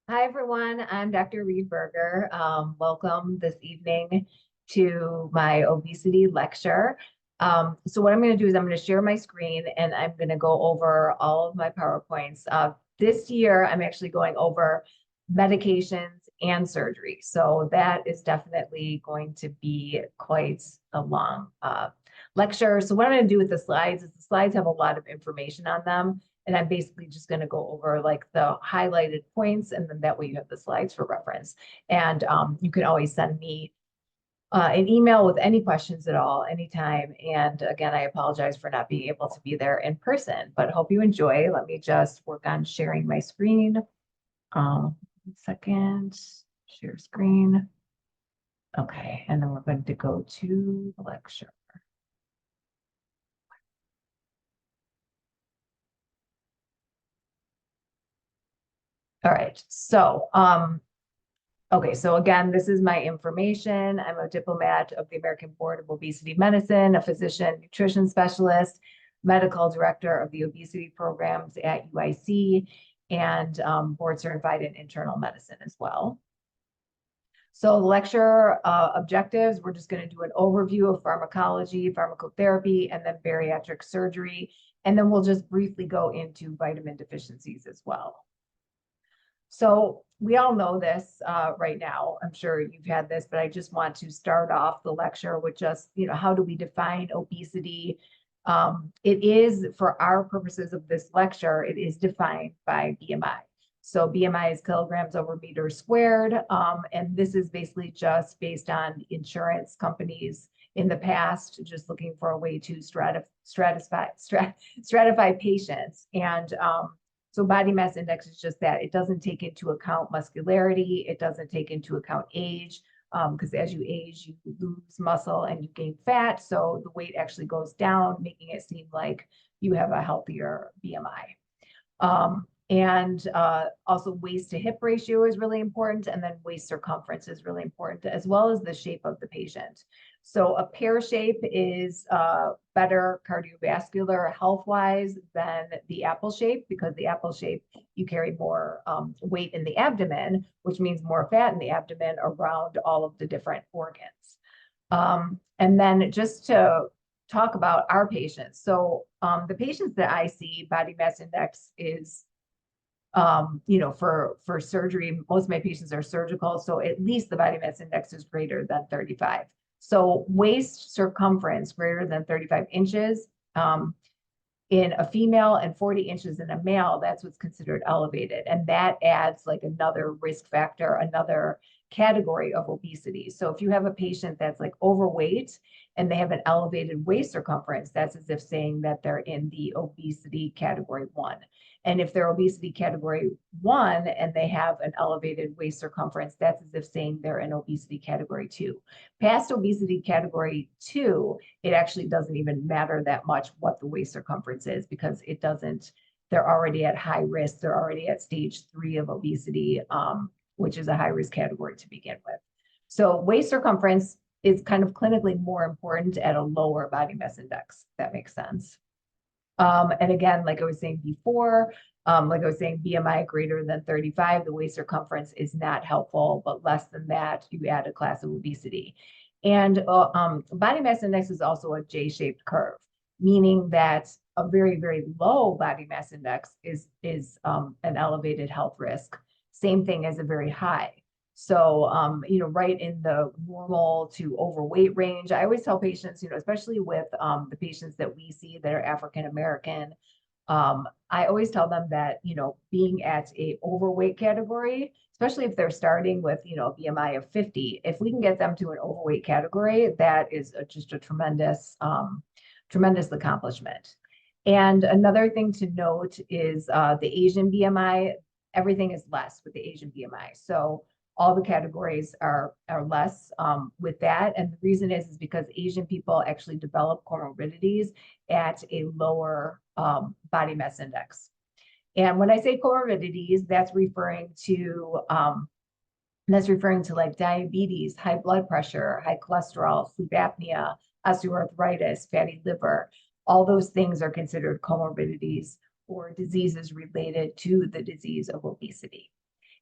Hi, everyone. I'm Dr. Reed Berger. Welcome this evening to my obesity lecture. So what I'm going to do is I'm going to share my screen and I'm going to go over all of my PowerPoints. This year, I'm actually going over medications and surgery. So that is definitely going to be quite a long lecture. So what I'm going to do with the slides is the slides have a lot of information on them. And I'm basically just going to go over like the highlighted points, and then that way you have the slides for reference. And you can always send me an email with any questions at all, anytime. And again, I apologize for not being able to be there in person, but hope you enjoy. Let me just work on sharing my screen. 1 second, share screen. Okay, and then we're going to go to the lecture. All right, so okay, so again, this is my information. I'm a diplomat of the American Board of Obesity Medicine, a physician nutrition specialist, medical director of the obesity programs at UIC, and board certified in internal medicine as well. So the lecture objectives, we're just going to do an overview of pharmacology, pharmacotherapy, and then bariatric surgery. And then we'll just briefly go into vitamin deficiencies as well. So we all know this right now. I'm sure you've had this, but I just want to start off the lecture with just, how do we define obesity? It is, for our purposes of this lecture, it is defined by BMI. So BMI is kilograms over meters squared. And this is basically just based on insurance companies in the past, just looking for a way to stratify patients. And so body mass index is just that. It doesn't take into account muscularity. It doesn't take into account age, because as you age, you lose muscle and you gain fat. So the weight actually goes down, making it seem like you have a healthier BMI. And also waist to hip ratio is really important. And then waist circumference is really important, as well as the shape of the patient. So a pear shape is better cardiovascular health-wise than the apple shape, because the apple shape, you carry more weight in the abdomen, which means more fat in the abdomen around all of the different organs. And then just to talk about our patients. So the patients that I see, body mass index is for surgery, most of my patients are surgical. So at least the body mass index is greater than 35. So waist circumference greater than 35 inches in a female and 40 inches in a male, that's what's considered elevated. And that adds like another risk factor, another category of obesity. So if you have a patient that's like overweight and they have an elevated waist circumference, that's as if saying that they're in the obesity category 1. And if they're obesity category 1 and they have an elevated waist circumference, that's as if saying they're in obesity category 2. Past obesity category 2, it actually doesn't even matter that much what the waist circumference is, because it doesn't, they're already at high risk. They're already at stage 3 of obesity, which is a high risk category to begin with. So waist circumference is kind of clinically more important at a lower body mass index, if that makes sense. And again, like I was saying before, BMI greater than 35, the waist circumference is not helpful, but less than that, you add a class of obesity. And body mass index is also a J-shaped curve, meaning that a very, very low body mass index is an elevated health risk. Same thing as a very high. So, right in the normal to overweight range. I always tell patients, especially with the patients that we see that are African American, I always tell them that, being at a overweight category, especially if they're starting with, a BMI of 50, if we can get them to an overweight category, that is just a tremendous, tremendous accomplishment. And another thing to note is the Asian BMI, everything is less with the Asian BMI. So all the categories are less with that. And the reason is because Asian people actually develop comorbidities at a lower body mass index. And when I say comorbidities, that's referring to like diabetes, high blood pressure, high cholesterol, sleep apnea, osteoarthritis, fatty liver. All those things are considered comorbidities or diseases related to the disease of obesity.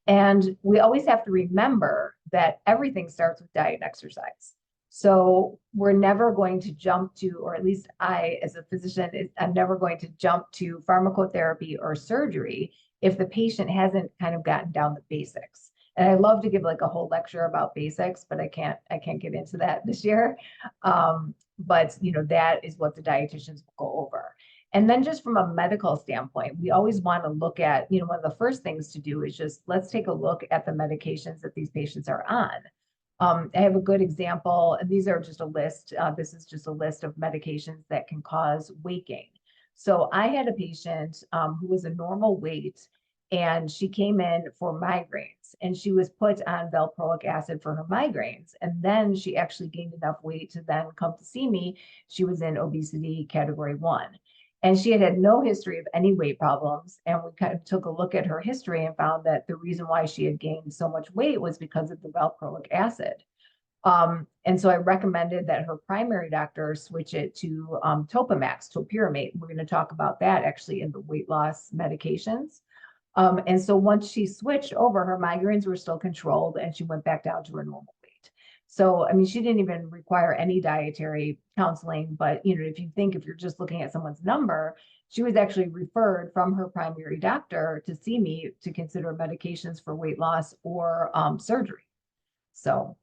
And we always have to remember that everything starts with diet and exercise. So we're never going to jump to, or at least I, as a physician, I'm never going to jump to pharmacotherapy or surgery if the patient hasn't kind of gotten down the basics. And I love to give like a whole lecture about basics, but I can't get into that this year. But that is what the dietitians will go over. And then just from a medical standpoint, we always want to look at, one of the first things to do is just let's take a look at the medications that these patients are on. I have a good example, and these are just a list. This is just a list of medications that can cause weight gain. So I had a patient who was a normal weight, and she came in for migraines, and she was put on valproic acid for her migraines. And then she actually gained enough weight to then come to see me. She was in obesity category 1. And she had no history of any weight problems. And we kind of took a look at her history and found that the reason why she had gained so much weight was because of the valproic acid. And so I recommended that her primary doctor switch it to Topamax, topiramate. We're going to talk about that actually in the weight loss medications. And so once she switched over, her migraines were still controlled and she went back down to her normal weight. So, I mean, she didn't even require any dietary counseling, but, if you're just looking at someone's number, she was actually referred from her primary doctor to see me to consider medications for weight loss or surgery. So,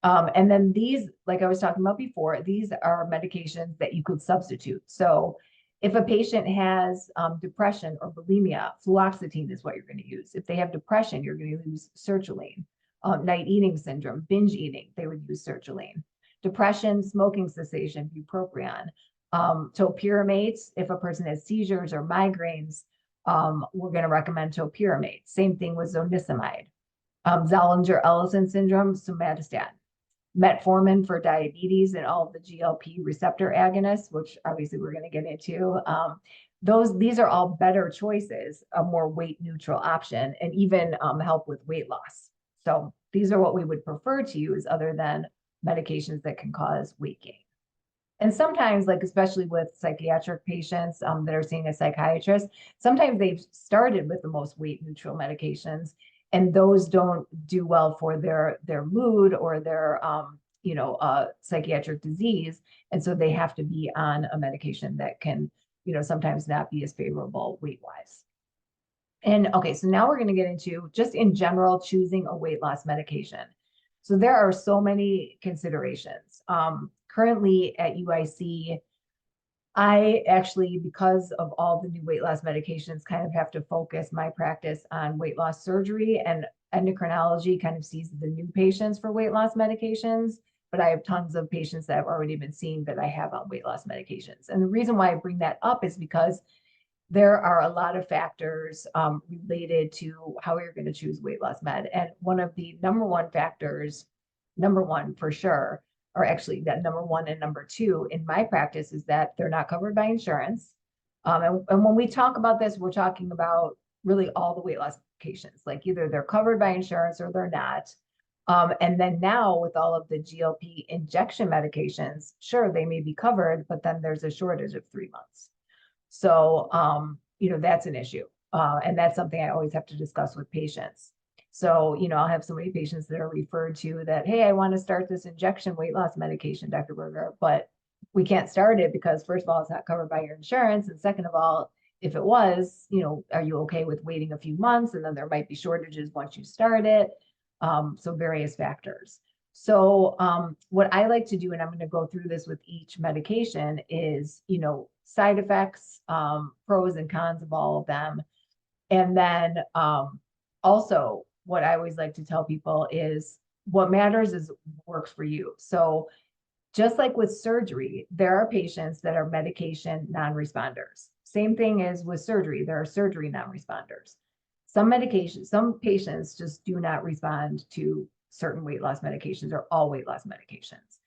and then these, like I was talking about before, these are medications that you could substitute. So if a patient has depression or bulimia, fluoxetine is what you're going to use. If they have depression, you're going to use sertraline. Night eating syndrome, binge eating, they would use sertraline. Depression, smoking cessation, bupropion. Topiramate, if a person has seizures or migraines, we're going to recommend topiramate. Same thing with zonisamide. Zollinger-Ellison syndrome, somatostatin. Metformin for diabetes and all of the GLP receptor agonists, which obviously we're going to get into. These are all better choices, a more weight neutral option, and even help with weight loss. So these are what we would prefer to use other than medications that can cause weight gain. And sometimes, like especially with psychiatric patients that are seeing a psychiatrist, sometimes they've started with the most weight neutral medications, and those don't do well for their mood or their psychiatric disease, and so they have to be on a medication that can sometimes not be as favorable weight wise. And okay, so now we're going to get into just in general choosing a weight loss medication. So there are so many considerations. Currently at UIC, I actually, because of all the new weight loss medications, kind of have to focus my practice on weight loss surgery, and endocrinology kind of sees the new patients for weight loss medications. But I have tons of patients that have already been seen that I have on weight loss medications. And the reason why I bring that up is because there are a lot of factors related to how you're going to choose weight loss med. And one of the number one factors, number one for sure, or actually that number one and number two in my practice is that they're not covered by insurance. And when we talk about this, we're talking about really all the weight loss medications, like either they're covered by insurance or they're not. And then now with all of the GLP injection medications, sure, they may be covered, but then there's a shortage of 3 months. So, that's an issue. And that's something I always have to discuss with patients. So, I'll have so many patients that are referred to that, hey, I want to start this injection weight loss medication, Dr. Berger, but we can't start it because first of all, it's not covered by your insurance. And second of all, if it was, are you okay with waiting a few months? And then there might be shortages once you start it. So various factors. So what I like to do, and I'm going to go through this with each medication, is, side effects, pros and cons of all of them. And then also what I always like to tell people is what matters is works for you. So just like with surgery, there are patients that are medication non-responders. Same thing as with surgery, there are surgery non-responders. Some patients just do not respond to certain weight loss medications or all weight loss medications.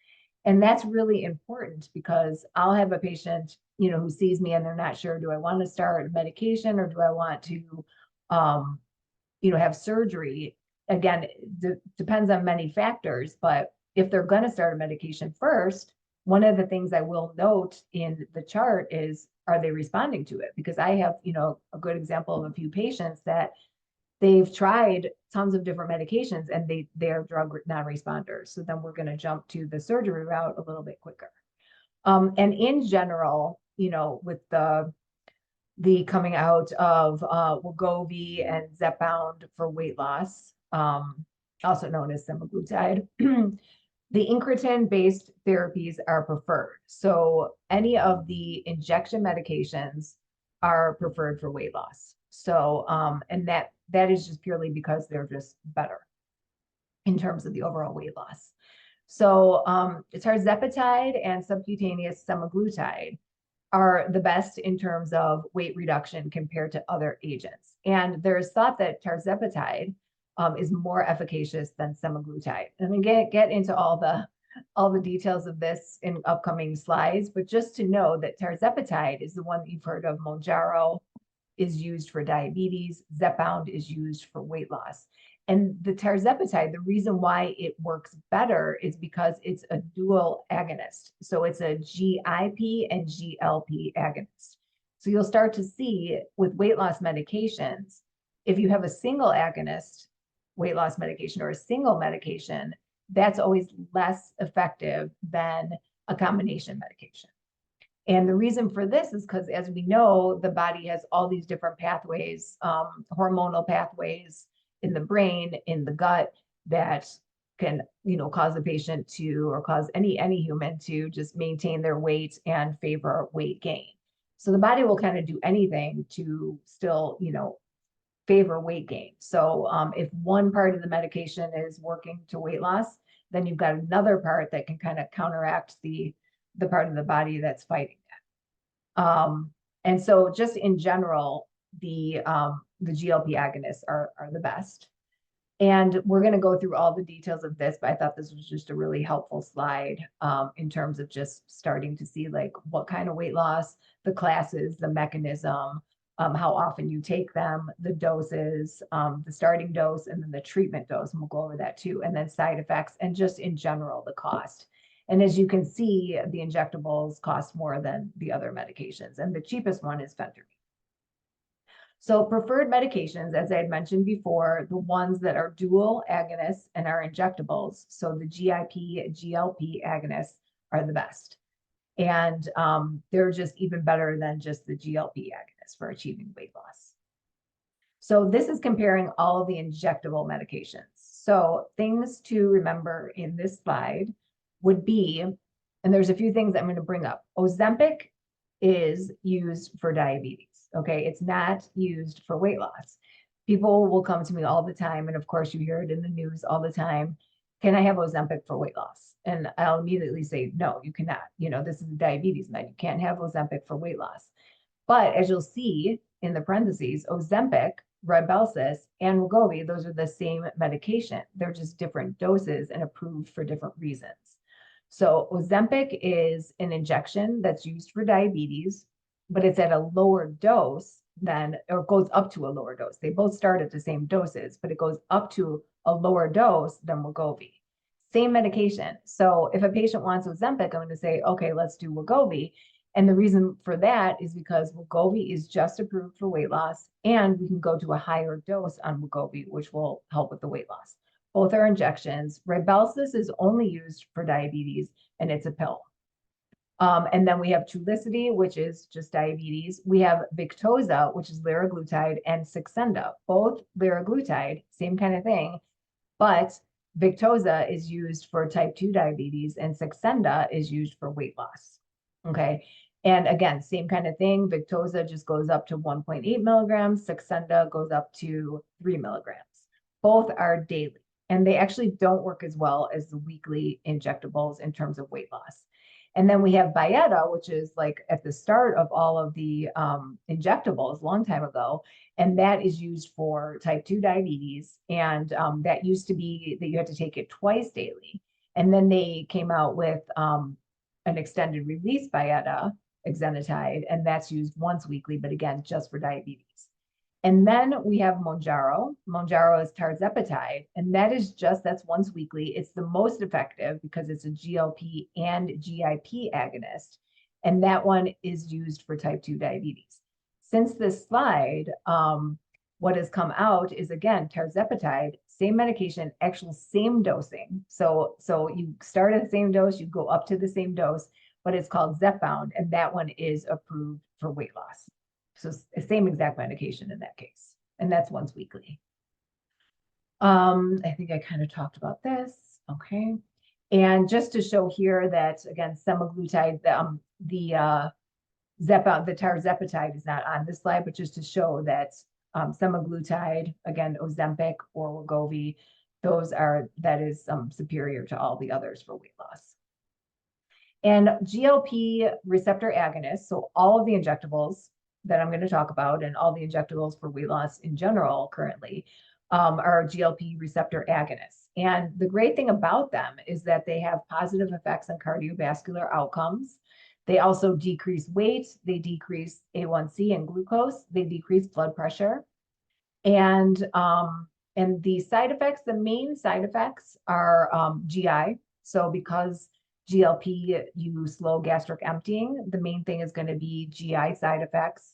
And that's really important because I'll have a patient, who sees me and they're not sure, do I want to start medication or do I want to, have surgery? Again, depends on many factors, but if they're going to start a medication first, one of the things I will note in the chart is, are they responding to it? Because I have, a good example of a few patients that they've tried tons of different medications and they're drug non-responders. So then we're going to jump to the surgery route a little bit quicker. And in general, you know, with the coming out of Wegovy and Zepbound for weight loss, also known as semaglutide, the incretin-based therapies are preferred. So any of the injection medications are preferred for weight loss. So, and that is just purely because they're just better in terms of the overall weight loss. So tirzepatide and subcutaneous semaglutide are the best in terms of weight reduction compared to other agents. And there's thought that tirzepatide is more efficacious than semaglutide. And I'm going to get into all the details of this in upcoming slides, but just to know that tirzepatide is the one that you've heard of. Mounjaro is used for diabetes. Zepbound is used for weight loss. And the tirzepatide, the reason why it works better is because it's a dual agonist. So it's a GIP and GLP agonist. So you'll start to see with weight loss medications, if you have a single agonist weight loss medication or a single medication, that's always less effective than a combination medication. And the reason for this is because, as we know, the body has all these different pathways, hormonal pathways in the brain, in the gut, that can, you know, cause a patient to, or cause any human to just maintain their weight and favor weight gain. So the body will kind of do anything to still, you know, favor weight gain. So if one part of the medication is working to weight loss, then you've got another part that can kind of counteract the part of the body that's fighting that. And so just in general, the GLP agonists are the best. And we're going to go through all the details of this, but I thought this was just a really helpful slide in terms of just starting to see like what kind of weight loss, the classes, the mechanism, how often you take them, the doses, the starting dose, and then the treatment dose, and we'll go over that too, and then side effects, and just in general, the cost. And as you can see, the injectables cost more than the other medications, and the cheapest one is phentermine. So preferred medications, as I had mentioned before, the ones that are dual agonists and are injectables, so the GIP, GLP agonists are the best. And they're just even better than just the GLP agonists for achieving weight loss. So this is comparing all of the injectable medications. So things to remember in this slide would be, and there's a few things I'm going to bring up. Ozempic is used for diabetes. Okay, it's not used for weight loss. People will come to me all the time, and of course you hear it in the news all the time. Can I have Ozempic for weight loss? And I'll immediately say, no, you cannot. You know, this is a diabetes med. You can't have Ozempic for weight loss. But as you'll see in the parentheses, Ozempic, Rybelsus, and Wegovy, those are the same medication. They're just different doses and approved for different reasons. So Ozempic is an injection that's used for diabetes, but it's at a lower dose than, or goes up to a lower dose. They both start at the same doses, but it goes up to a lower dose than Wegovy. Same medication. So if a patient wants Ozempic, I'm going to say, okay, let's do Wegovy. And the reason for that is because Wegovy is just approved for weight loss, and we can go to a higher dose on Wegovy, which will help with the weight loss. Both are injections. Rybelsus is only used for diabetes, and it's a pill. And then we have Trulicity, which is just diabetes. We have Victoza, which is liraglutide, and Saxenda, both liraglutide, same kind of thing, but Victoza is used for type 2 diabetes, and Saxenda is used for weight loss. Okay. And again, same kind of thing. Victoza just goes up to 1.8 milligrams. Saxenda goes up to 3 milligrams. Both are daily, and they actually don't work as well as the weekly injectables in terms of weight loss. And then we have Byetta, which is like at the start of all of the injectables, long time ago, and that is used for type 2 diabetes. And that used to be that you had to take it twice daily. And then they came out with an extended release Byetta, exenatide, and that's used once weekly, but again, just for diabetes. And then we have Mounjaro. Mounjaro is tirzepatide, and that's once weekly. It's the most effective because it's a GLP and GIP agonist, and that one is used for type 2 diabetes. Since this slide, what has come out is, again, tirzepatide, same medication, actual same dosing. So you start at the same dose, you go up to the same dose, but it's called Zepbound, and that one is approved for weight loss. So same exact medication in that case, and that's once weekly. I think I kind of talked about this. Okay. And just to show here that, again, semaglutide, the tirzepatide is not on this slide, but just to show that semaglutide, again, Ozempic or Wegovy, that is superior to all the others for weight loss. And GLP receptor agonists, so all of the injectables that I'm going to talk about and all the injectables for weight loss in general currently are GLP receptor agonists. And the great thing about them is that they have positive effects on cardiovascular outcomes. They also decrease weight, they decrease A1C and glucose, they decrease blood pressure. And the side effects, the main side effects are GI. So because GLP, you slow gastric emptying, the main thing is going to be GI side effects,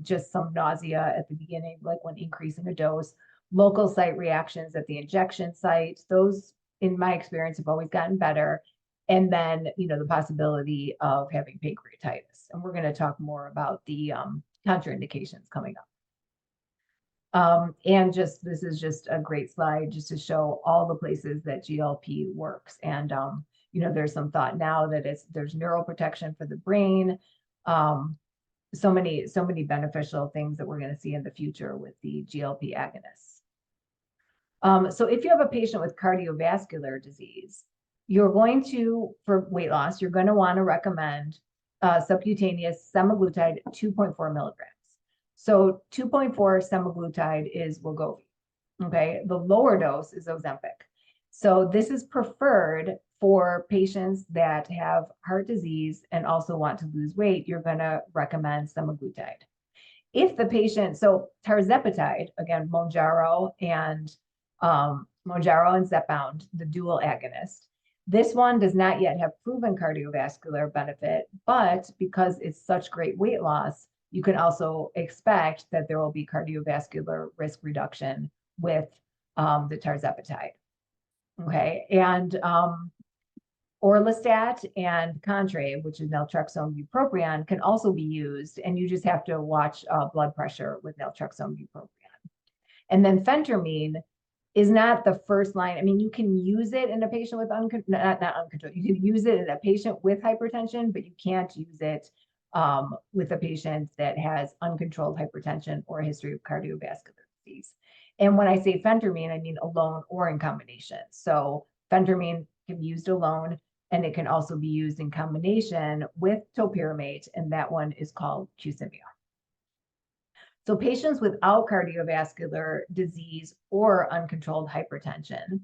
just some nausea at the beginning, like when increasing a dose, local site reactions at the injection site. Those, in my experience, have always gotten better. And then, the possibility of having pancreatitis. And we're going to talk more about the contraindications coming up. And this is just a great slide just to show all the places that GLP works. And, there's some thought now that there's neuroprotection for the brain. So many beneficial things that we're going to see in the future with the GLP agonists. So if you have a patient with cardiovascular disease, for weight loss, you're going to want to recommend subcutaneous semaglutide 2.4 milligrams. So 2.4 semaglutide is Wegovy. Okay, the lower dose is Ozempic. So this is preferred for patients that have heart disease and also want to lose weight. You're going to recommend semaglutide. If the patient, so tirzepatide, again, Mounjaro and Zepbound, the dual agonist. This one does not yet have proven cardiovascular benefit, but because it's such great weight loss, you can also expect that there will be cardiovascular risk reduction with the tirzepatide. Okay, and orlistat and Contrave, which is naltrexone bupropion, can also be used, and you just have to watch blood pressure with naltrexone bupropion. And then phentermine is not the first line. I mean, you can use it in a patient with not uncontrolled. You can use it in a patient with hypertension, but you can't use it with a patient that has uncontrolled hypertension or a history of cardiovascular disease. And when I say phentermine, I mean alone or in combination. So phentermine can be used alone, and it can also be used in combination with topiramate, and that one is called Qsymia. So patients without cardiovascular disease or uncontrolled hypertension,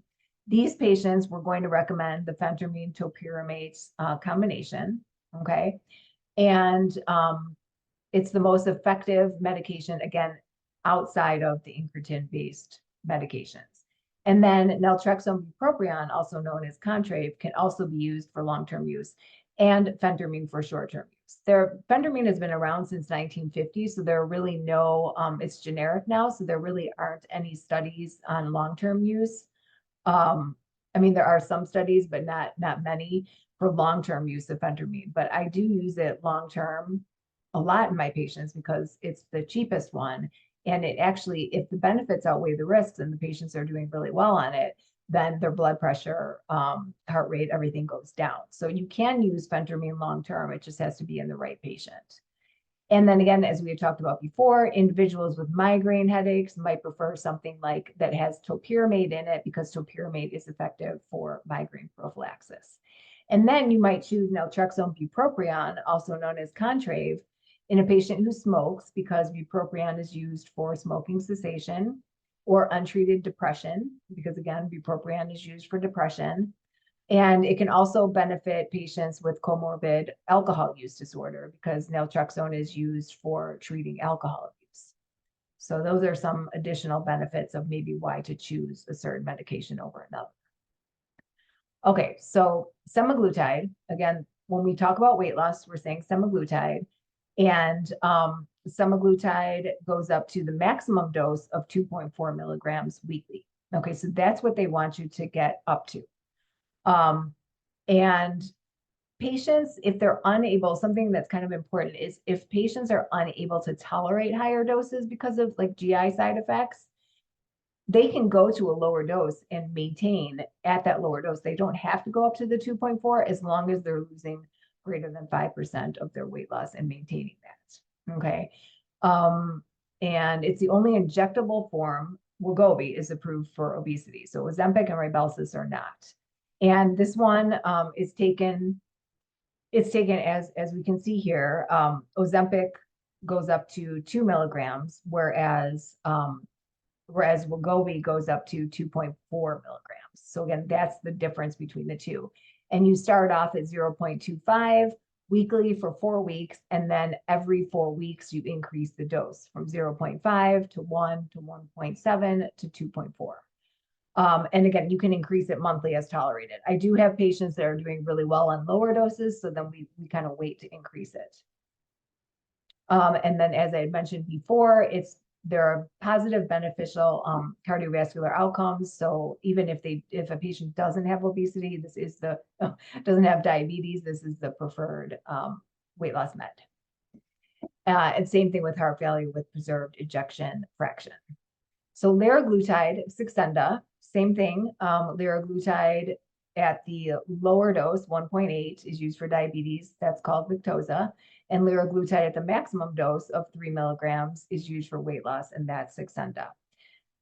these patients, we're going to recommend the phentermine topiramate combination, okay? And it's the most effective medication, again, outside of the incretin-based medications. And then naltrexone bupropion, also known as Contrave, can also be used for long-term use, and phentermine for short-term use. Phentermine has been around since 1950, so there are really no, it's generic now, so there really aren't any studies on long-term use. I mean, there are some studies, but not many for long-term use of phentermine, but I do use it long-term a lot in my patients because it's the cheapest one. And it actually, if the benefits outweigh the risks and the patients are doing really well on it, then their blood pressure, heart rate, everything goes down. So you can use phentermine long-term, it just has to be in the right patient. And then again, as we had talked about before, individuals with migraine headaches might prefer something like that has topiramate in it because topiramate is effective for migraine prophylaxis. And then you might choose naltrexone bupropion, also known as Contrave, in a patient who smokes because bupropion is used for smoking cessation or untreated depression, because again, bupropion is used for depression. And it can also benefit patients with comorbid alcohol use disorder because naltrexone is used for treating alcohol use. So those are some additional benefits of maybe why to choose a certain medication over another. Okay, so semaglutide, again, when we talk about weight loss, we're saying semaglutide. And semaglutide goes up to the maximum dose of 2.4 milligrams weekly. Okay, so that's what they want you to get up to. And patients, if they're unable, something that's kind of important is if patients are unable to tolerate higher doses because of like GI side effects, they can go to a lower dose and maintain at that lower dose. They don't have to go up to the 2.4 as long as they're losing greater than 5% of their weight loss and maintaining that. Okay. And it's the only injectable form. Wegovy is approved for obesity. So Ozempic and Rybelsus are not. And this one is taken, it's taken as we can see here, Ozempic goes up to 2 milligrams, whereas Wegovy goes up to 2.4 milligrams. So again, that's the difference between the two. And you start off at 0.25 weekly for 4 weeks, and then every 4 weeks you increase the dose from 0.5 to 1 to 1.7 to 2.4. And again, you can increase it monthly as tolerated. I do have patients that are doing really well on lower doses, so then we kind of wait to increase it. And then, as I had mentioned before, there are positive beneficial cardiovascular outcomes. So even if a patient doesn't have obesity, this is doesn't have diabetes, this is the preferred weight loss med. And same thing with heart failure with preserved ejection fraction. So liraglutide, Saxenda, same thing. Liraglutide at the lower dose, 1.8, is used for diabetes. That's called Victoza. And liraglutide at the maximum dose of 3 milligrams is used for weight loss, and that's Saxenda.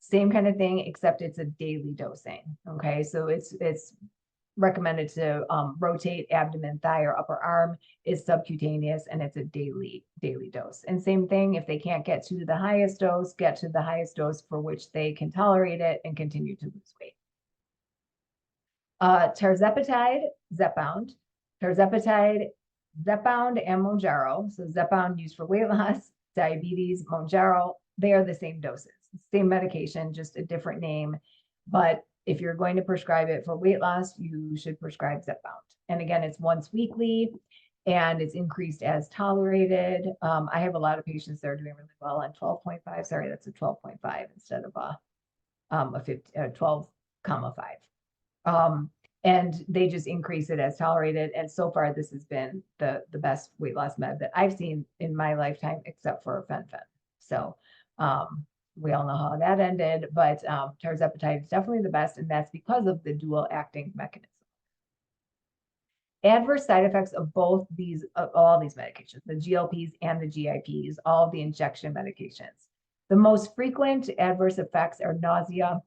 Same kind of thing, except it's a daily dosing. Okay, so it's recommended to rotate abdomen, thigh, or upper arm, is subcutaneous, and it's a daily dose. And same thing, if they can't get to the highest dose, get to the highest dose for which they can tolerate it and continue to lose weight. Tirzepatide, Zepbound. Tirzepatide, Zepbound, and Mounjaro. So Zepbound used for weight loss, diabetes, Mounjaro, they are the same doses, same medication, just a different name. But if you're going to prescribe it for weight loss, you should prescribe Zepbound. And again, it's once weekly and it's increased as tolerated. I have a lot of patients that are doing really well on 12.5. Sorry, that's a 12.5 instead of a 12,5. And they just increase it as tolerated. And so far, this has been the best weight loss med that I've seen in my lifetime, except for Fen-Phen. So we all know how that ended, but tirzepatide is definitely the best, and that's because of the dual acting mechanism. Adverse side effects of both these, all these medications, the GLPs and the GIPs, all of the injection medications. The most frequent adverse effects are nausea,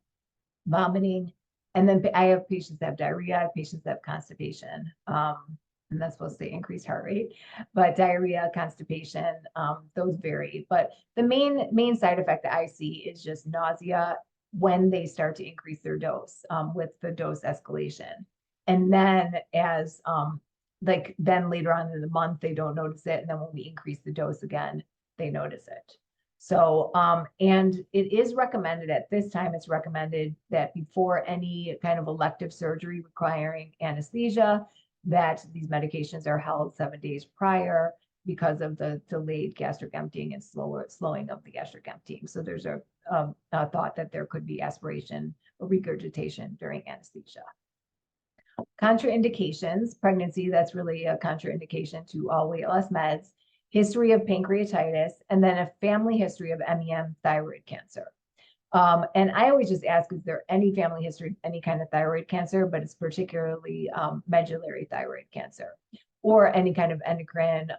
vomiting, and then I have patients that have diarrhea, I have patients that have constipation, and that's supposed to increase heart rate, but diarrhea, constipation, those vary. But the main side effect that I see is just nausea when they start to increase their dose with the dose escalation. And then as then later on in the month, they don't notice it. And then when we increase the dose again, they notice it. So, and it is recommended at this time, it's recommended that before any kind of elective surgery requiring anesthesia, that these medications are held 7 days prior because of the delayed gastric emptying and slowing of the gastric emptying. So there's a thought that there could be aspiration or regurgitation during anesthesia. Contraindications, pregnancy, that's really a contraindication to all weight loss meds. History of pancreatitis, and then a family history of MEM thyroid cancer. And I always just ask, is there any family history of any kind of thyroid cancer, but it's particularly medullary thyroid cancer, or any kind of endocrine,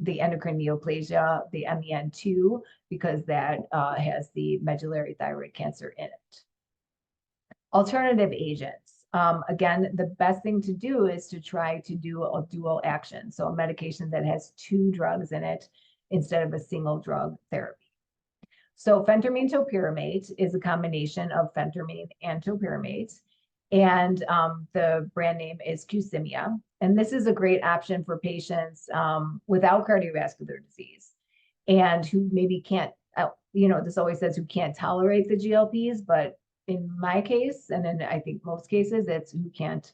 the endocrine neoplasia, the MEN2, because that has the medullary thyroid cancer in it. Alternative agents. Again, the best thing to do is to try to do a dual action. So a medication that has 2 drugs in it instead of a single drug therapy. So phentermine topiramate is a combination of phentermine and topiramate. And the brand name is Qsymia. And this is a great option for patients without cardiovascular disease and who maybe can't, this always says who can't tolerate the GLPs, but in my case, and in I think most cases, it's who can't,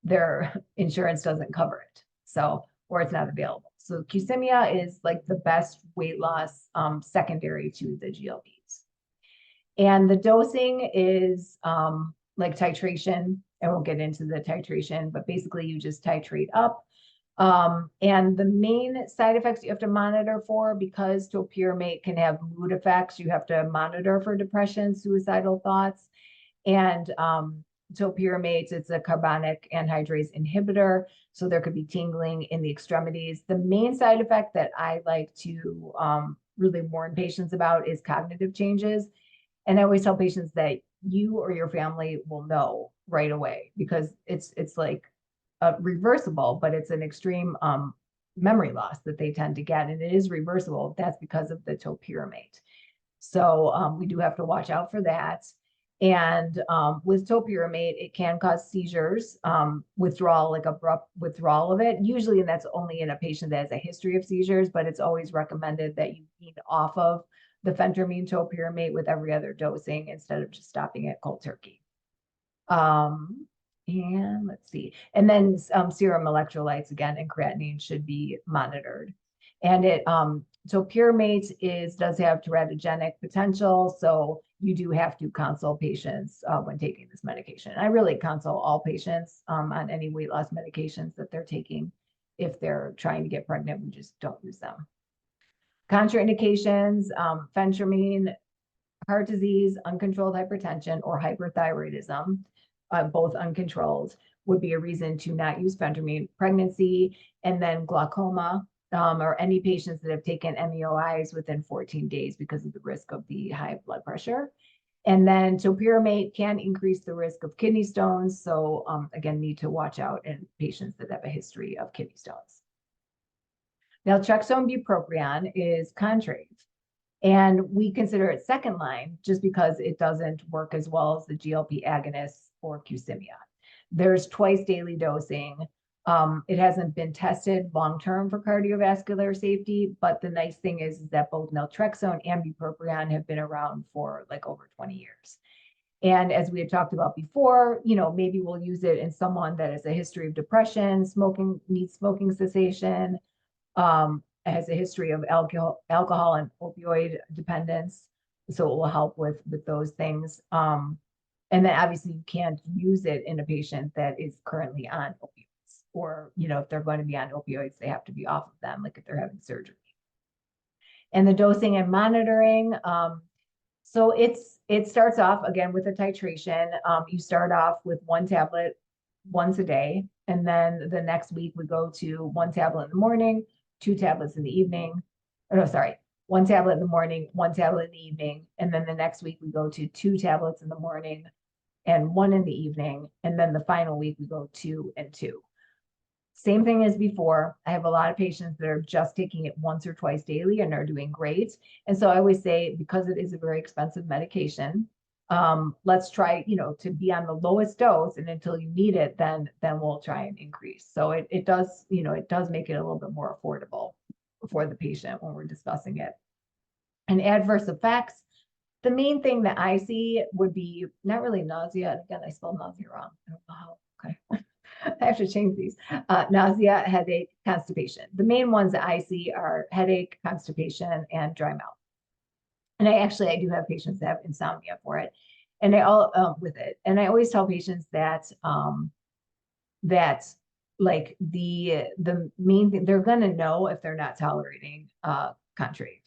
their insurance doesn't cover it. So, or it's not available. So Qsymia is like the best weight loss secondary to the GLPs. And the dosing is like titration. I won't get into the titration, but basically you just titrate up. And the main side effects you have to monitor for, because topiramate can have mood effects, you have to monitor for depression, suicidal thoughts. And topiramate, it's a carbonic anhydrase inhibitor, so there could be tingling in the extremities. The main side effect that I like to really warn patients about is cognitive changes. And I always tell patients that you or your family will know right away, because it's like reversible, but it's an extreme memory loss that they tend to get, and it is reversible. That's because of the topiramate. So we do have to watch out for that. And with topiramate, it can cause seizures, withdrawal, like abrupt withdrawal of it. Usually that's only in a patient that has a history of seizures, but it's always recommended that you wean off of the phentermine topiramate with every other dosing instead of just stopping at cold turkey. And let's see. And then serum electrolytes again and creatinine should be monitored. And it topiramate does have teratogenic potential, so you do have to consult patients when taking this medication. I really consult all patients on any weight loss medications that they're taking. If they're trying to get pregnant, we just don't use them. Contraindications, phentermine, heart disease, uncontrolled hypertension, or hyperthyroidism, both uncontrolled, would be a reason to not use phentermine. Pregnancy, and then glaucoma, or any patients that have taken MEOIs within 14 days because of the risk of the high blood pressure. And then topiramate can increase the risk of kidney stones. So again, need to watch out in patients that have a history of kidney stones. Naltrexone bupropion is Contrave. And we consider it second line just because it doesn't work as well as the GLP agonists or Qsymia. There's twice daily dosing. It hasn't been tested long-term for cardiovascular safety, but the nice thing is that both naltrexone and bupropion have been around for like over 20 years. And as we had talked about before, maybe we'll use it in someone that has a history of depression, needs smoking cessation, has a history of alcohol and opioid dependence. So it will help with those things. And then obviously you can't use it in a patient that is currently on opioids, or, if they're going to be on opioids, they have to be off of them, like if they're having surgery. And the dosing and monitoring. So it starts off again with a titration. You start off with 1 tablet once a day. And then the next week we go to 1 tablet in the morning, 2 tablets in the evening. Oh, no, sorry. 1 tablet in the morning, 1 tablet in the evening. And then the next week we go to 2 tablets in the morning and 1 in the evening. And then the final week we go 2 and 2. Same thing as before. I have a lot of patients that are just taking it once or twice daily and are doing great. And so I always say, because it is a very expensive medication, let's try, to be on the lowest dose, and until you need it, then we'll try and increase. So it does, it does make it a little bit more affordable for the patient when we're discussing it. And adverse effects, the main thing that I see would be not really nausea. And again, I spelled nausea wrong. I don't know how. Okay. I have to change these. Nausea, headache, constipation. The main ones that I see are headache, constipation, and dry mouth. And I do have patients that have insomnia for it, and I all with it. And I always tell patients that like the main thing, they're gonna know if they're not tolerating Contrave.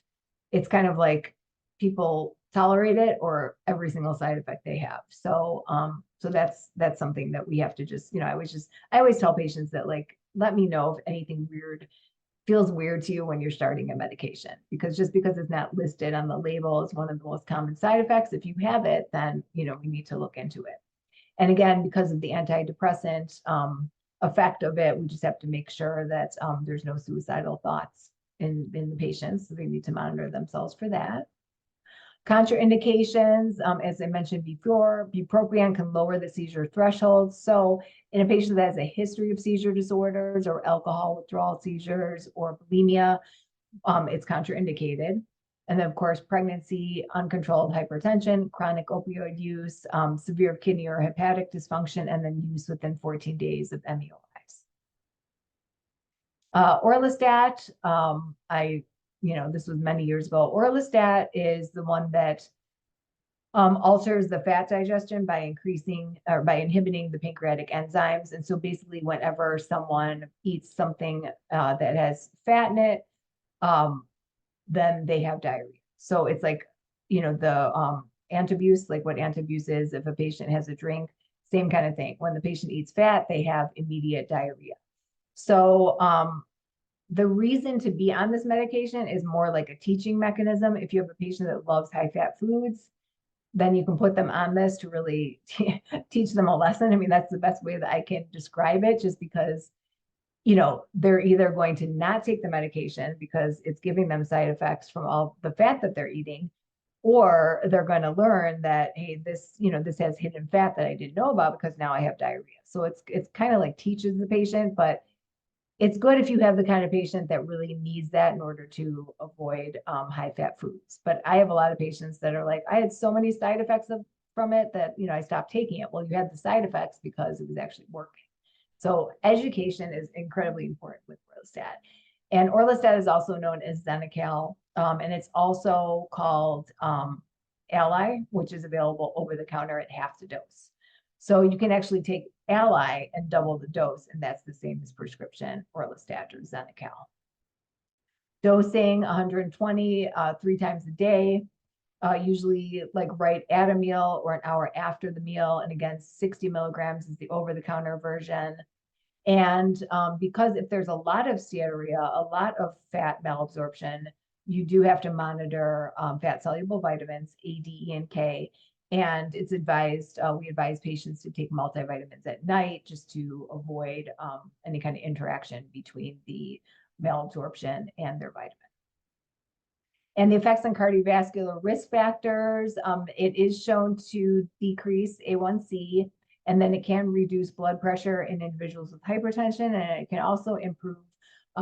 It's kind of like people tolerate it or every single side effect they have. So so that's something that we have to just, I always tell patients that, like, let me know if anything feels weird to you when you're starting a medication, because just because it's not listed on the label as one of the most common side effects, if you have it, then, we need to look into it. And again, because of the antidepressant effect of it, we just have to make sure that there's no suicidal thoughts in the patients. So they need to monitor themselves for that. Contraindications, as I mentioned before, bupropion can lower the seizure threshold. So in a patient that has a history of seizure disorders or alcohol withdrawal seizures or bulimia, it's contraindicated. And then, of course, pregnancy, uncontrolled hypertension, chronic opioid use, severe kidney or hepatic dysfunction, and then use within 14 days of MEOIs. Orlistat, this was many years ago. Orlistat is the one that alters the fat digestion by increasing or by inhibiting the pancreatic enzymes. And so basically, whenever someone eats something that has fat in it, then they have diarrhea. So it's like, the antabuse, like what antabuse is, if a patient has a drink, same kind of thing. When the patient eats fat, they have immediate diarrhea. So the reason to be on this medication is more like a teaching mechanism. If you have a patient that loves high fat foods, then you can put them on this to really teach them a lesson. I mean, that's the best way that I can describe it, just because, they're either going to not take the medication because it's giving them side effects from all the fat that they're eating, or they're going to learn that, hey, this has hidden fat that I didn't know about because now I have diarrhea. So it's kind of like teaches the patient, but it's good if you have the kind of patient that really needs that in order to avoid high fat foods. But I have a lot of patients that are like, I had so many side effects from it that, I stopped taking it. Well, you had the side effects because it was actually working. So education is incredibly important with orlistat. And orlistat is also known as Xenical, and it's also called Ally, which is available over the counter at half the dose. So you can actually take Ally and double the dose, and that's the same as prescription orlistat or Xenical. Dosing 120 3 times a day, usually like right at a meal or an hour after the meal. And again, 60 milligrams is the over-the-counter version. And because if there's a lot of steatorrhea, a lot of fat malabsorption, you do have to monitor fat-soluble vitamins, A, D, E, and K. And it's advised, we advise patients to take multivitamins at night just to avoid any kind of interaction between the malabsorption and their vitamin. And the effects on cardiovascular risk factors, it is shown to decrease A1C, and then it can reduce blood pressure in individuals with hypertension, and it can also improve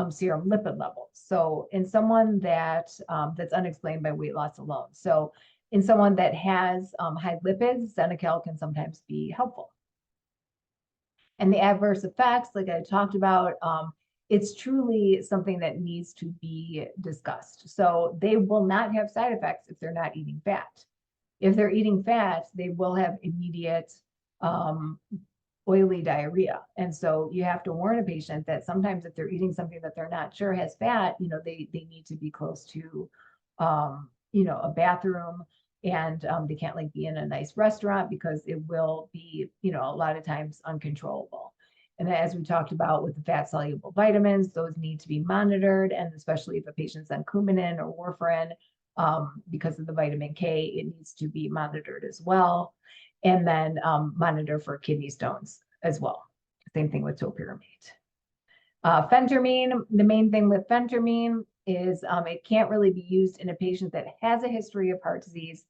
serum lipid levels. So in someone that's unexplained by weight loss alone. So in someone that has high lipids, Xenical can sometimes be helpful. And the adverse effects, like I talked about, it's truly something that needs to be discussed. So they will not have side effects if they're not eating fat. If they're eating fat, they will have immediate oily diarrhea. And so you have to warn a patient that sometimes if they're eating something that they're not sure has fat, they need to be close to, a bathroom, and they can't like be in a nice restaurant because it will be, a lot of times uncontrollable. And then, as we talked about with the fat soluble vitamins, those need to be monitored. And especially if a patient's on Coumadin or warfarin, because of the vitamin K, it needs to be monitored as well. And then monitor for kidney stones as well. Same thing with topiramate. Phentermine, the main thing with phentermine is it can't really be used in a patient that has a history of heart disease,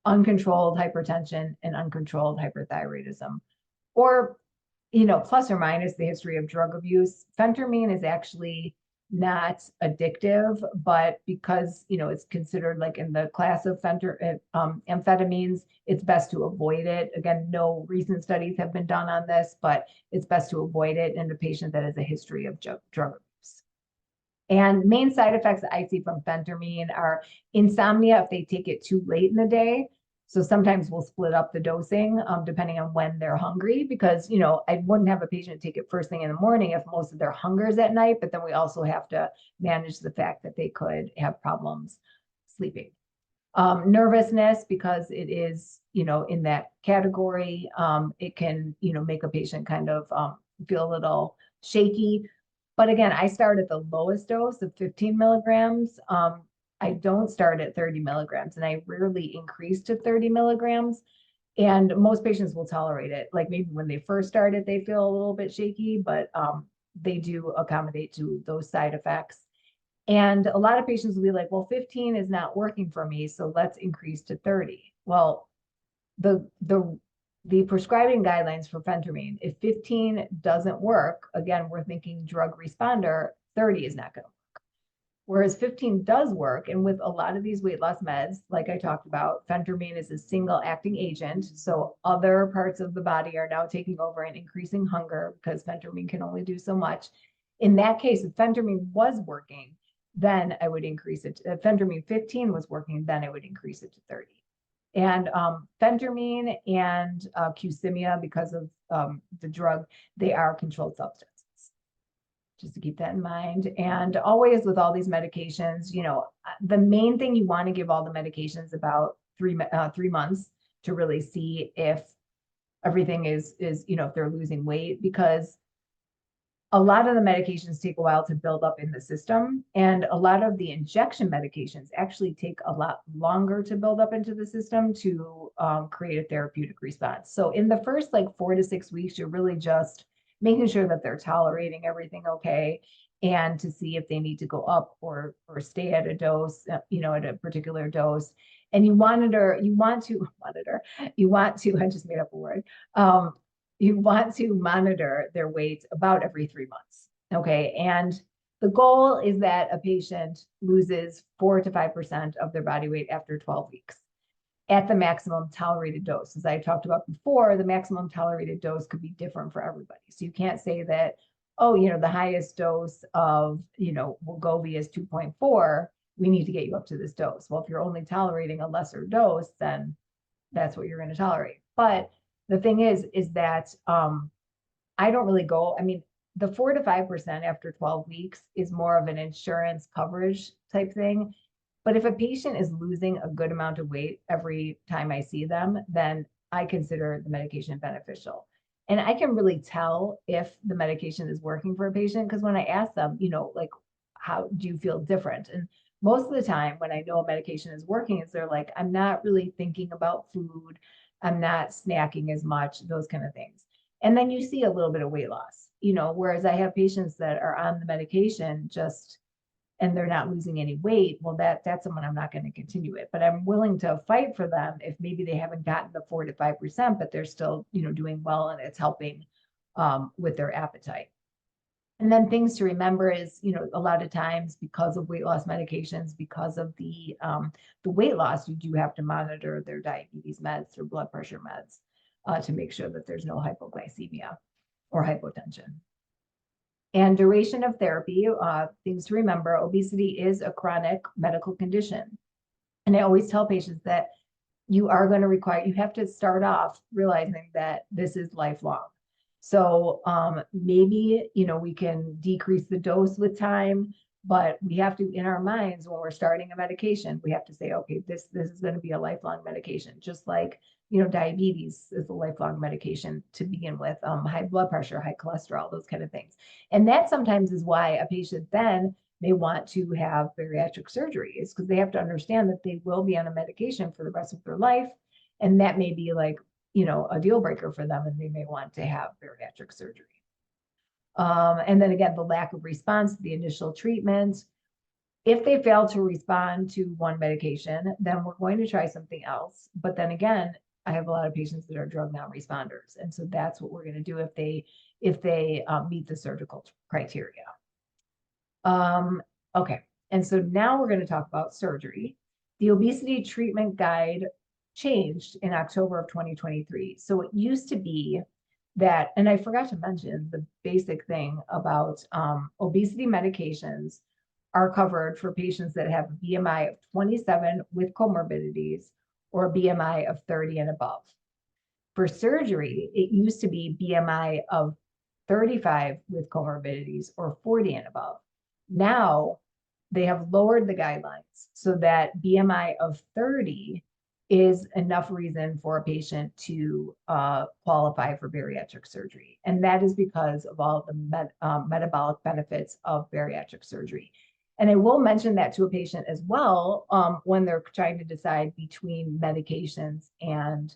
uncontrolled hypertension, and uncontrolled hyperthyroidism, or, plus or minus the history of drug abuse. Phentermine is actually not addictive, but because, it's considered like in the class of amphetamines, it's best to avoid it. Again, no recent studies have been done on this, but it's best to avoid it in a patient that has a history of drug abuse. And main side effects that I see from phentermine are insomnia if they take it too late in the day. So sometimes we'll split up the dosing depending on when they're hungry, because, I wouldn't have a patient take it first thing in the morning if most of their hunger is at night, but then we also have to manage the fact that they could have problems sleeping. Nervousness, because it is, in that category, it can, make a patient kind of feel a little shaky. But again, I start at the lowest dose of 15 milligrams. I don't start at 30 milligrams, and I rarely increase to 30 milligrams. And most patients will tolerate it. Like maybe when they first started, they feel a little bit shaky, but they do accommodate to those side effects. And a lot of patients will be like, well, 15 is not working for me, so let's increase to 30. Well, the prescribing guidelines for phentermine, if 15 doesn't work, again, we're thinking drug responder, 30 is not going to work. Whereas 15 does work. And with a lot of these weight loss meds, like I talked about, phentermine is a single acting agent. So other parts of the body are now taking over and increasing hunger because phentermine can only do so much. In that case, if phentermine was working, then I would increase it. If phentermine 15 was working, then I would increase it to 30. And phentermine and Qsymia, because of the drug, they are controlled substances. Just to keep that in mind. And always with all these medications, you know, the main thing you want to give all the medications about 3 months to really see if everything is, you know, if they're losing weight, because a lot of the medications take a while to build up in the system, and a lot of the injection medications actually take a lot longer to build up into the system to create a therapeutic response. So in the first like 4 to 6 weeks, you're really just making sure that they're tolerating everything okay, and to see if they need to go up or stay at a dose, you know, at a particular dose. And you want to, I just made up a word. You want to monitor their weight about every 3 months. Okay. And the goal is that a patient loses 4 to 5% of their body weight after 12 weeks at the maximum tolerated dose. As I talked about before, the maximum tolerated dose could be different for everybody. So you can't say that, oh, you know, the highest dose of, you know, Wegovy is 2.4. We need to get you up to this dose. Well, if you're only tolerating a lesser dose, then that's what you're going to tolerate. But the thing is that I don't really go, I mean, the 4 to 5% after 12 weeks is more of an insurance coverage type thing. But if a patient is losing a good amount of weight every time I see them, then I consider the medication beneficial. And I can really tell if the medication is working for a patient, because when I ask them, you know, like, how do you feel different? And most of the time when I know a medication is working, is they're like, I'm not really thinking about food. I'm not snacking as much, those kind of things. And then you see a little bit of weight loss, you know, whereas I have patients that are on the medication and they're not losing any weight. Well, that's someone I'm not going to continue it, but I'm willing to fight for them if maybe they haven't gotten the 4 to 5%, but they're still, you know, doing well and it's helping with their appetite. And then things to remember is, you know, a lot of times because of weight loss medications, because of the weight loss, you do have to monitor their diabetes meds or blood pressure meds to make sure that there's no hypoglycemia or hypotension. And duration of therapy, things to remember, obesity is a chronic medical condition. And I always tell patients that you have to start off realizing that this is lifelong. So maybe, you know, we can decrease the dose with time, but we have to, in our minds, when we're starting a medication, we have to say, okay, this is going to be a lifelong medication, just like, you know, diabetes is a lifelong medication to begin with, high blood pressure, high cholesterol, those kind of things. And that sometimes is why a patient then may want to have bariatric surgery, is because they have to understand that they will be on a medication for the rest of their life. And that may be like, you know, a deal breaker for them, and they may want to have bariatric surgery. And then again, the lack of response to the initial treatment. If they fail to respond to one medication, then we're going to try something else. But then again, I have a lot of patients that are drug non-responders. And so that's what we're going to do if they meet the surgical criteria. Okay. And so now we're going to talk about surgery. The obesity treatment guide changed in October of 2023. So it used to be that, and I forgot to mention the basic thing about obesity medications are covered for patients that have a BMI of 27 with comorbidities or a BMI of 30 and above. For surgery, it used to be BMI of 35 with comorbidities or 40 and above. Now they have lowered the guidelines so that BMI of 30 is enough reason for a patient to qualify for bariatric surgery. And that is because of all the metabolic benefits of bariatric surgery. And I will mention that to a patient as well when they're trying to decide between medications and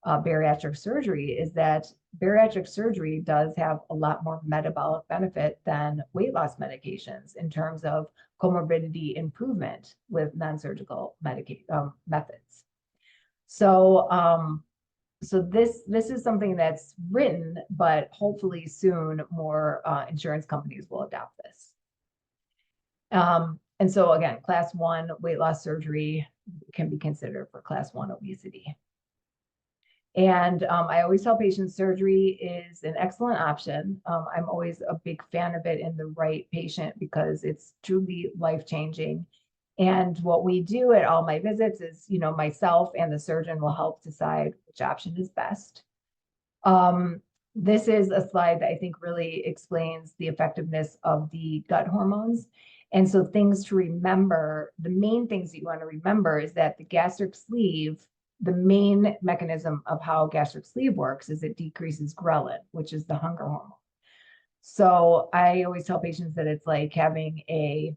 bariatric surgery, is that bariatric surgery does have a lot more metabolic benefit than weight loss medications in terms of comorbidity improvement with non-surgical methods. So, so this is something that's written, but hopefully soon more insurance companies will adopt this. And so again, class 1 weight loss surgery can be considered for class 1 obesity. And I always tell patients surgery is an excellent option. I'm always a big fan of it in the right patient because it's truly life-changing. And what we do at all my visits is, myself and the surgeon will help decide which option is best. This is a slide that I think really explains the effectiveness of the gut hormones. And so things to remember, the main things that you want to remember is that the gastric sleeve, the main mechanism of how gastric sleeve works is it decreases ghrelin, which is the hunger hormone. So I always tell patients that it's like having a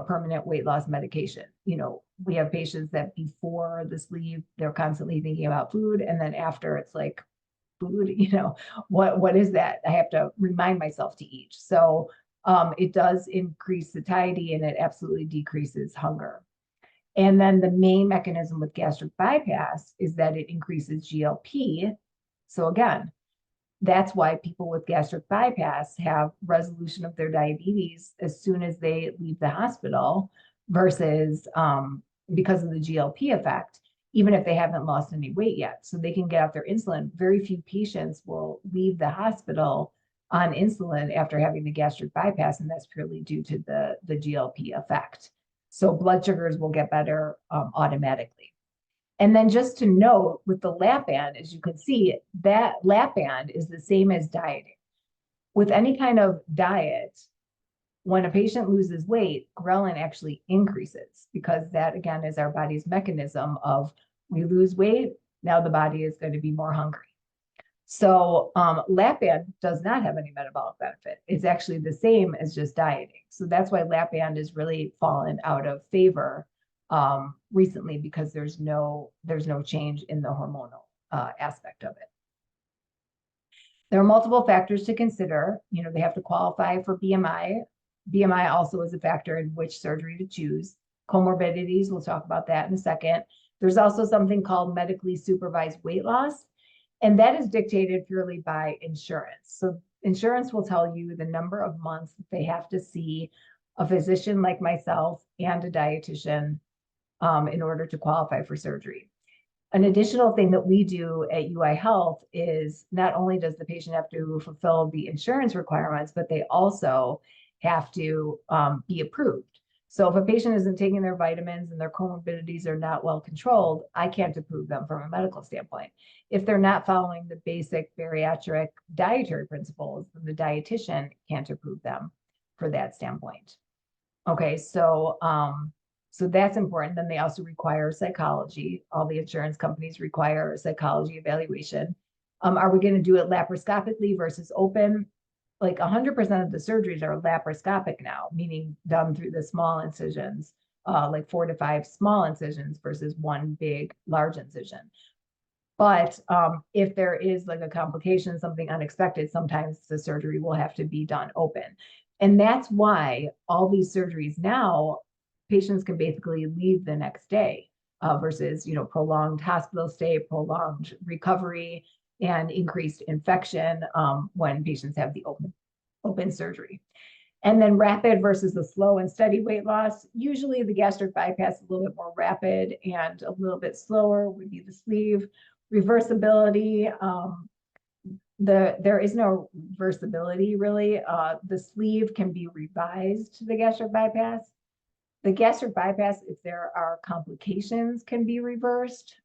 permanent weight loss medication. We have patients that before the sleeve, they're constantly thinking about food. And then after it's like, food, what is that? I have to remind myself to eat. So it does increase satiety and it absolutely decreases hunger. And then the main mechanism with gastric bypass is that it increases GLP. So again, that's why people with gastric bypass have resolution of their diabetes as soon as they leave the hospital versus because of the GLP effect, even if they haven't lost any weight yet. So they can get off their insulin. Very few patients will leave the hospital on insulin after having the gastric bypass, and that's purely due to the GLP effect. So blood sugars will get better automatically. And then just to note with the lap band, as you can see, that lap band is the same as dieting. With any kind of diet, when a patient loses weight, ghrelin actually increases because that, again, is our body's mechanism of we lose weight, now the body is going to be more hungry. So lap band does not have any metabolic benefit. It's actually the same as just dieting. So that's why lap band has really fallen out of favor recently because there's no change in the hormonal aspect of it. There are multiple factors to consider. They have to qualify for BMI. BMI also is a factor in which surgery to choose. Comorbidities, we'll talk about that in a second. There's also something called medically supervised weight loss, and that is dictated purely by insurance. So insurance will tell you the number of months that they have to see a physician like myself and a dietitian in order to qualify for surgery. An additional thing that we do at UI Health is not only does the patient have to fulfill the insurance requirements, but they also have to be approved. So if a patient isn't taking their vitamins and their comorbidities are not well controlled, I can't approve them from a medical standpoint. If they're not following the basic bariatric dietary principles, then the dietitian can't approve them for that standpoint. Okay, so that's important. Then they also require psychology. All the insurance companies require a psychology evaluation. Are we going to do it laparoscopically versus open? Like 100% of the surgeries are laparoscopic now, meaning done through the small incisions, like 4 to 5 small incisions versus one big, large incision. But if there is like a complication, something unexpected, sometimes the surgery will have to be done open. And that's why all these surgeries now, patients can basically leave the next day versus, prolonged hospital stay, prolonged recovery, and increased infection when patients have the open surgery. And then rapid versus the slow and steady weight loss. Usually the gastric bypass is a little bit more rapid and a little bit slower would be the sleeve. Reversibility, there is no reversibility really. The sleeve can be revised to the gastric bypass. The gastric bypass, if there are complications, can be reversed.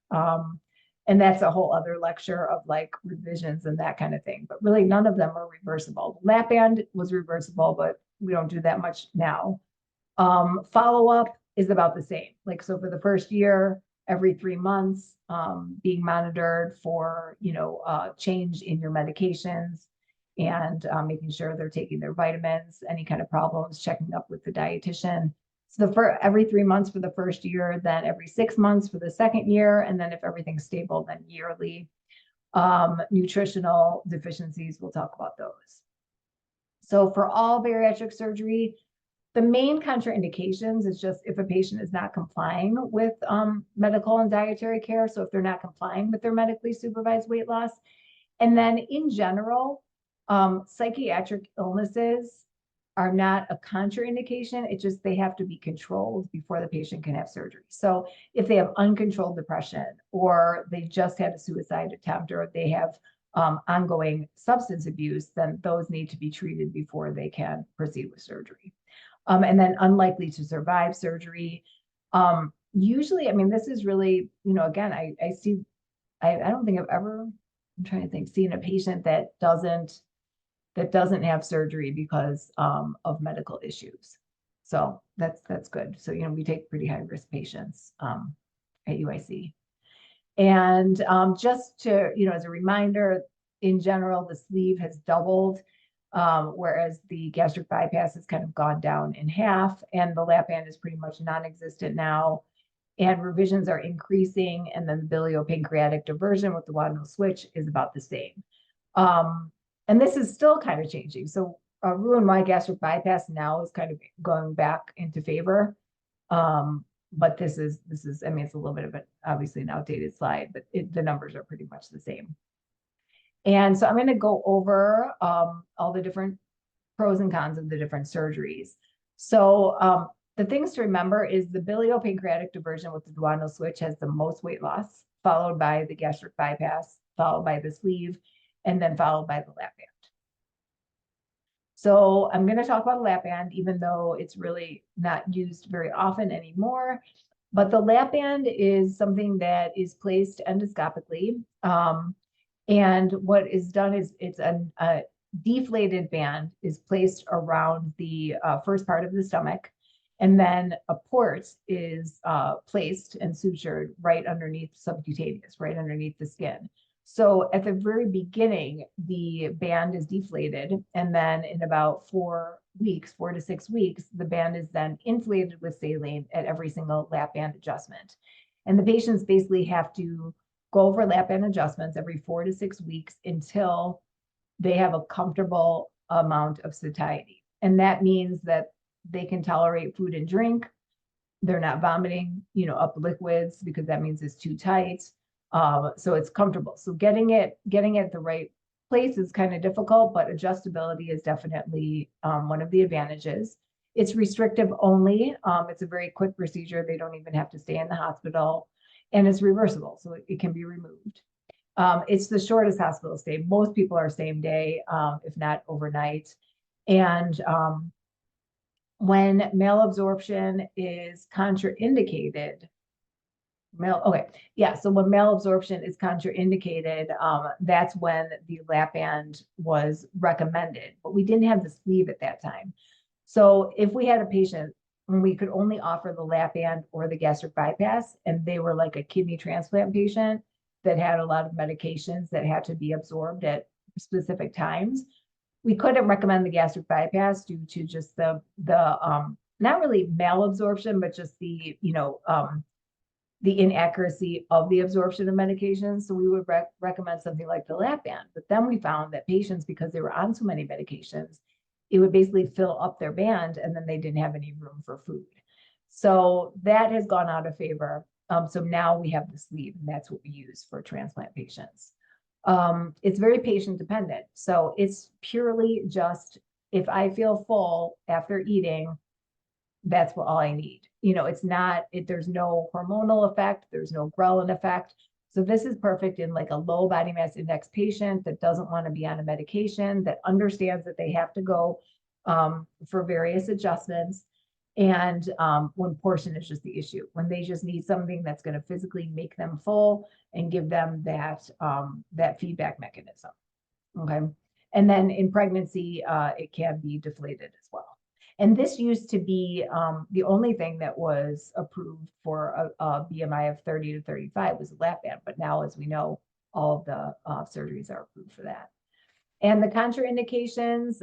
And that's a whole other lecture of like revisions and that kind of thing. But really, none of them are reversible. Lap band was reversible, but we don't do that much now. Follow-up is about the same. Like, so for the first year, every 3 months, being monitored for, change in your medications and making sure they're taking their vitamins, any kind of problems, checking up with the dietitian. So for every 3 months for the first year, then every 6 months for the second year, and then if everything's stable, then yearly. Nutritional deficiencies, we'll talk about those. So for all bariatric surgery, the main contraindications is just if a patient is not complying with medical and dietary care. So if they're not complying with their medically supervised weight loss. And then in general, psychiatric illnesses are not a contraindication. It's just they have to be controlled before the patient can have surgery. So if they have uncontrolled depression, or they just had a suicide attempt, or they have ongoing substance abuse, then those need to be treated before they can proceed with surgery. And then unlikely to survive surgery. Usually, I mean, this is really, again, I don't think I've ever, I'm trying to think, seen a patient that doesn't have surgery because of medical issues. So that's good. So, we take pretty high risk patients at UIC. And just to, as a reminder, in general, the sleeve has doubled, whereas the gastric bypass has kind of gone down in half, and the lap band is pretty much non-existent now. And revisions are increasing, and then the biliopancreatic diversion with the duodenal switch is about the same. And this is still kind of changing. So Roux-en-Y gastric bypass now is kind of going back into favor. But this is, I mean, it's a little bit of obviously an outdated slide, but the numbers are pretty much the same. And so I'm going to go over all the different pros and cons of the different surgeries. So the things to remember is the biliopancreatic diversion with the duodenal switch has the most weight loss, followed by the gastric bypass, followed by the sleeve, and then followed by the lap band. So I'm going to talk about lap band, even though it's really not used very often anymore. But the lap band is something that is placed endoscopically. And what is done is it's a deflated band is placed around the first part of the stomach. And then a port is placed and sutured right underneath subcutaneous, right underneath the skin. So at the very beginning, the band is deflated, and then in about 4 to 6 weeks, the band is then inflated with saline at every single lap band adjustment. And the patients basically have to go over lap band adjustments every 4 to 6 weeks until they have a comfortable amount of satiety. And that means that they can tolerate food and drink. They're not vomiting, up liquids, because that means it's too tight. So it's comfortable. So getting it the right place is kind of difficult, but adjustability is definitely one of the advantages. It's restrictive only. It's a very quick procedure. They don't even have to stay in the hospital, and it's reversible, so it can be removed. It's the shortest hospital stay. Most people are same day, if not overnight. And when malabsorption is contraindicated, so when malabsorption is contraindicated, that's when the lap band was recommended, but we didn't have the sleeve at that time. So if we had a patient when we could only offer the lap band or the gastric bypass, and they were like a kidney transplant patient that had a lot of medications that had to be absorbed at specific times, we couldn't recommend the gastric bypass due to just the not really malabsorption, but just the inaccuracy of the absorption of medications. So we would recommend something like the lap band. But then we found that patients, because they were on so many medications, it would basically fill up their band, and then they didn't have any room for food. So that has gone out of favor. So now we have the sleeve, and that's what we use for transplant patients. It's very patient dependent. So it's purely just, if I feel full after eating, that's all I need. It's not, there's no hormonal effect, there's no ghrelin effect. So this is perfect in like a low body mass index patient that doesn't want to be on a medication, that understands that they have to go for various adjustments. And when portion is just the issue, when they just need something that's going to physically make them full and give them that feedback mechanism. Okay. And then in pregnancy, it can be deflated as well. And this used to be the only thing that was approved for a BMI of 30 to 35 was a lap band. But now, as we know, all of the surgeries are approved for that. And the contraindications,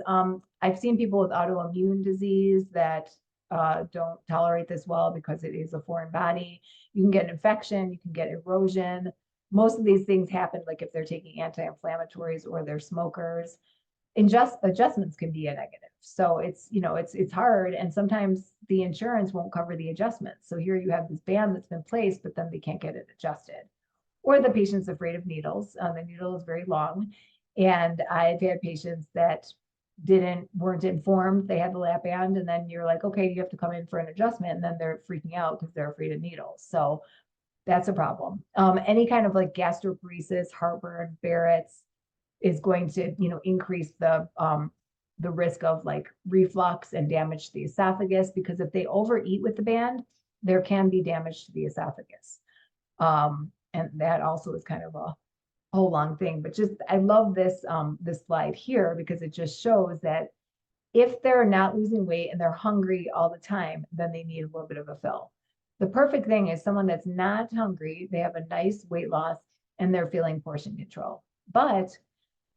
I've seen people with autoimmune disease that don't tolerate this well because it is a foreign body. You can get an infection, you can get erosion. Most of these things happen like if they're taking anti-inflammatories or they're smokers. Adjustments can be a negative. So it's hard, and sometimes the insurance won't cover the adjustments. So here you have this band that's been placed, but then they can't get it adjusted. Or the patient's afraid of needles. The needle is very long. And I've had patients that weren't informed they had the lap band, and then you're like, okay, you have to come in for an adjustment, and then they're freaking out because they're afraid of needles. So that's a problem. Any kind of like gastroparesis, heartburn, Barrett's is going to, increase the risk of like reflux and damage to the esophagus, because if they overeat with the band, there can be damage to the esophagus. And that also is kind of a whole long thing, but just, I love this slide here because it just shows that if they're not losing weight and they're hungry all the time, then they need a little bit of a fill. The perfect thing is someone that's not hungry, they have a nice weight loss, and they're feeling portion control. But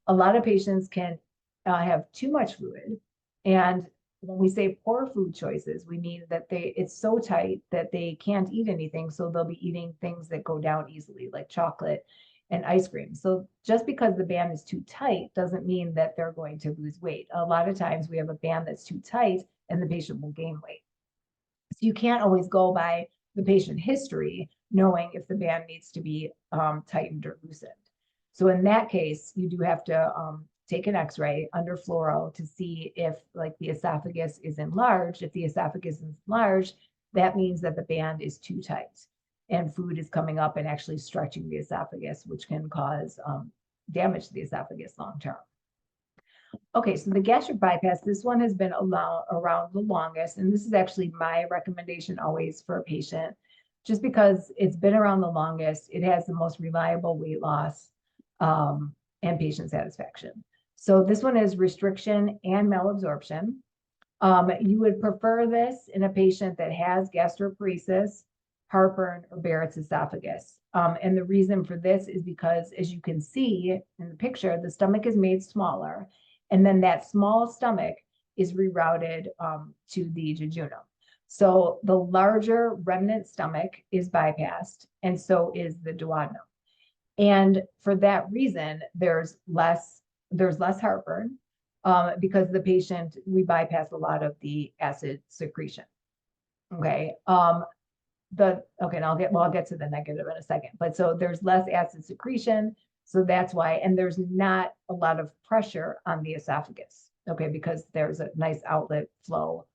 a lot of patients can have too much fluid. And when we say poor food choices, we mean that it's so tight that they can't eat anything. So they'll be eating things that go down easily, like chocolate and ice cream. So just because the band is too tight doesn't mean that they're going to lose weight. A lot of times we have a band that's too tight and the patient will gain weight. So you can't always go by the patient history, knowing if the band needs to be tightened or loosened. So in that case, you do have to take an x-ray under fluoro to see if like the esophagus is enlarged. If the esophagus is enlarged, that means that the band is too tight and food is coming up and actually stretching the esophagus, which can cause damage to the esophagus long term. Okay, so the gastric bypass, this one has been around the longest, and this is actually my recommendation always for a patient, just because it's been around the longest, it has the most reliable weight loss and patient satisfaction. So this one is restriction and malabsorption. You would prefer this in a patient that has gastroparesis, heartburn, or Barrett's esophagus. And the reason for this is because, as you can see in the picture, the stomach is made smaller, and then that small stomach is rerouted to the jejunum. So the larger remnant stomach is bypassed, and so is the duodenum. And for that reason, there's less heartburn because we bypass a lot of the acid secretion. Okay. And I'll get to the negative in a second, but so there's less acid secretion. So that's why, and there's not a lot of pressure on the esophagus. Okay. Because there's a nice outlet flow,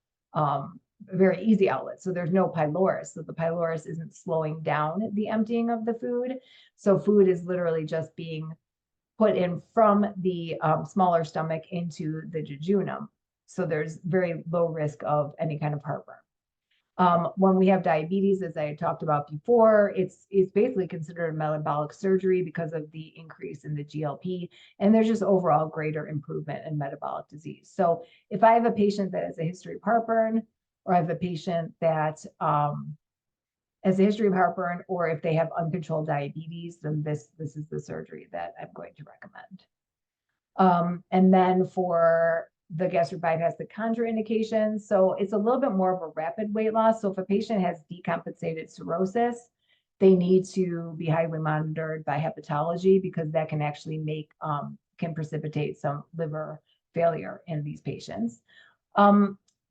very easy outlet. So there's no pylorus. So the pylorus isn't slowing down the emptying of the food. So food is literally just being put in from the smaller stomach into the jejunum. So there's very low risk of any kind of heartburn. When we have diabetes, as I talked about before, it's basically considered a metabolic surgery because of the increase in the GLP, and there's just overall greater improvement in metabolic disease. So if I have a patient that has a history of heartburn, or I have a patient that has a history of heartburn, or if they have uncontrolled diabetes, then this is the surgery that I'm going to recommend. And then for the gastric bypass, the contraindications. So it's a little bit more of a rapid weight loss. So if a patient has decompensated cirrhosis, they need to be highly monitored by hepatology, because that can actually can precipitate some liver failure in these patients.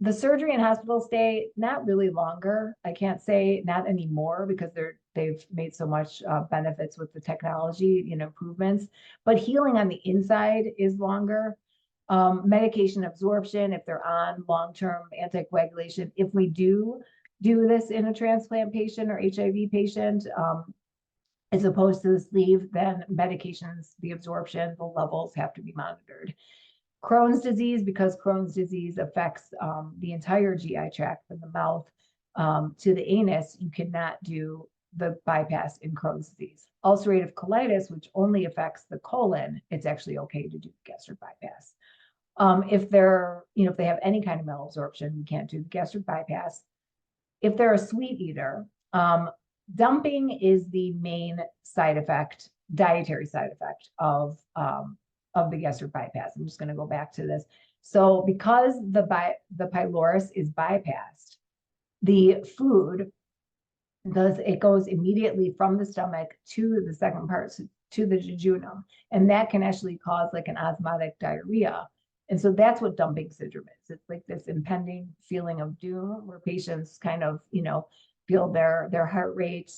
The surgery and hospital stay, not really longer. I can't say not anymore, because they've made so much benefits with the technology, improvements, but healing on the inside is longer. Medication absorption, if they're on long-term anticoagulation, if we do this in a transplant patient or HIV patient, as opposed to the sleeve, then medications, the absorption, the levels have to be monitored. Crohn's disease, because Crohn's disease affects the entire GI tract from the mouth to the anus, you cannot do the bypass in Crohn's disease. Ulcerative colitis, which only affects the colon, it's actually okay to do gastric bypass. If they have any kind of malabsorption, we can't do the gastric bypass. If they're a sweet eater, dumping is the main dietary side effect of the gastric bypass. I'm just going to go back to this. So because the pylorus is bypassed, the food goes immediately from the stomach to the second part, to the jejunum, and that can actually cause like an osmotic diarrhea. And so that's what dumping syndrome is. It's like this impending feeling of doom, where patients kind of, feel their heart rate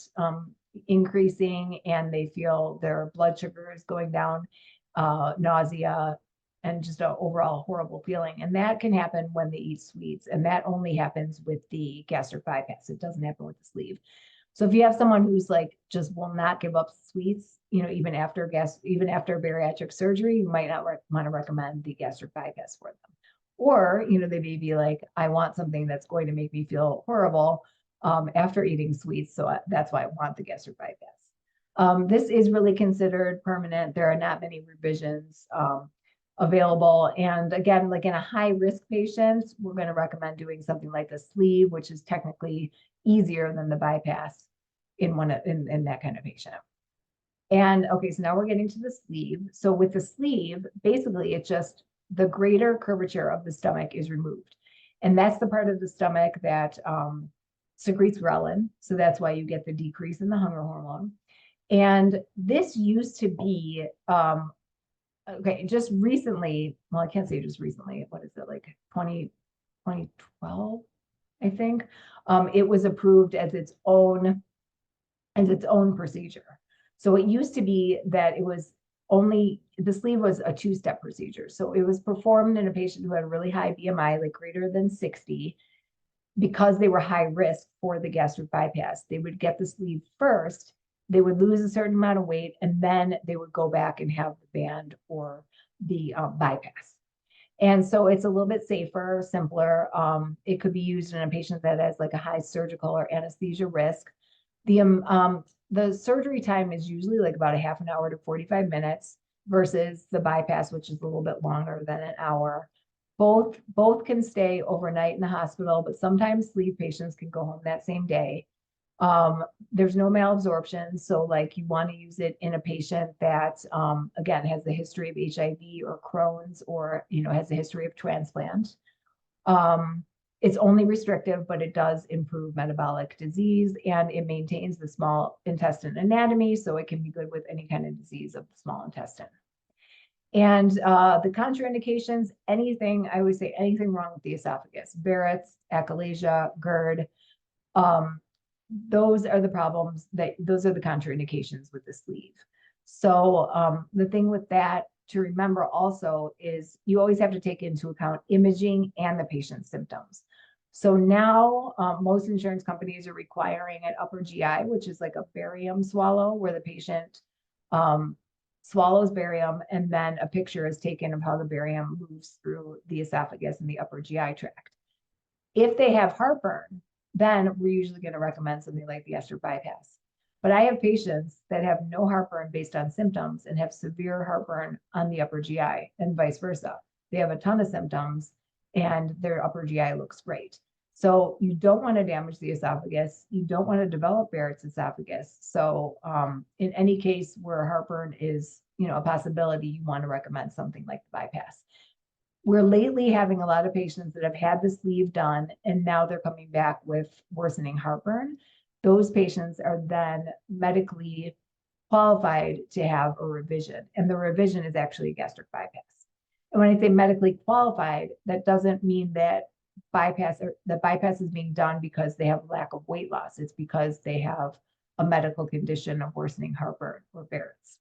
increasing, and they feel their blood sugar is going down, nausea, and just an overall horrible feeling. And that can happen when they eat sweets. And that only happens with the gastric bypass. It doesn't happen with the sleeve. So if you have someone who's like just will not give up sweets, even after bariatric surgery, you might not want to recommend the gastric bypass for them. Or, they may be like, I want something that's going to make me feel horrible after eating sweets. So that's why I want the gastric bypass. This is really considered permanent. There are not many revisions available. And again, like in a high risk patient, we're going to recommend doing something like the sleeve, which is technically easier than the bypass in that kind of patient. And okay, so now we're getting to the sleeve. So with the sleeve, basically it's just the greater curvature of the stomach is removed. And that's the part of the stomach that secretes ghrelin. So that's why you get the decrease in the hunger hormone. And this used to be, just recently, well, I can't say just recently, what is it, like 2012, I think, it was approved as its own procedure. So it used to be that it was only, the sleeve was a two-step procedure. So it was performed in a patient who had a really high BMI, like greater than 60, because they were high risk for the gastric bypass. They would get the sleeve first, they would lose a certain amount of weight, and then they would go back and have the band or the bypass. And so it's a little bit safer, simpler. It could be used in a patient that has like a high surgical or anesthesia risk. The surgery time is usually like about a half an hour to 45 minutes versus the bypass, which is a little bit longer than an hour. Both can stay overnight in the hospital, but sometimes sleeve patients can go home that same day. There's no malabsorption. So like you want to use it in a patient that, again, has a history of HIV or Crohn's or, has a history of transplant. It's only restrictive, but it does improve metabolic disease and it maintains the small intestine anatomy. So it can be good with any kind of disease of the small intestine. And the contraindications, I would say anything wrong with the esophagus, Barrett's, achalasia, GERD, those are the problems those are the contraindications with the sleeve. So the thing with that to remember also is you always have to take into account imaging and the patient's symptoms. So now most insurance companies are requiring an upper GI, which is like a barium swallow where the patient swallows barium and then a picture is taken of how the barium moves through the esophagus and the upper GI tract. If they have heartburn, then we're usually going to recommend something like the gastric bypass. But I have patients that have no heartburn based on symptoms and have severe heartburn on the upper GI and vice versa. They have a ton of symptoms and their upper GI looks great. So you don't want to damage the esophagus. You don't want to develop Barrett's esophagus. So in any case where heartburn is, a possibility, you want to recommend something like the bypass. We're lately having a lot of patients that have had the sleeve done and now they're coming back with worsening heartburn. Those patients are then medically qualified to have a revision, and the revision is actually a gastric bypass. And when I say medically qualified, that doesn't mean that the bypass is being done because they have lack of weight loss. It's because they have a medical condition of worsening heartburn or Barrett's.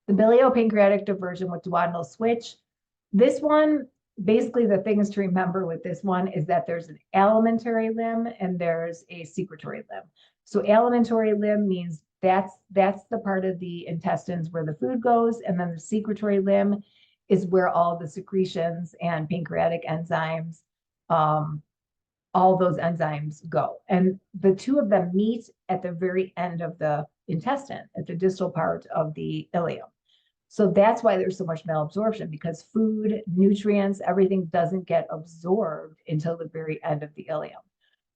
The biliopancreatic diversion with duodenal switch. This one, basically the things to remember with this one is that there's an alimentary limb and there's a secretory limb. So alimentary limb means that's the part of the intestines where the food goes, and then the secretory limb is where all the secretions and pancreatic enzymes, all those enzymes go. And the two of them meet at the very end of the intestine, at the distal part of the ileum. So that's why there's so much malabsorption, because food, nutrients, everything doesn't get absorbed until the very end of the ileum.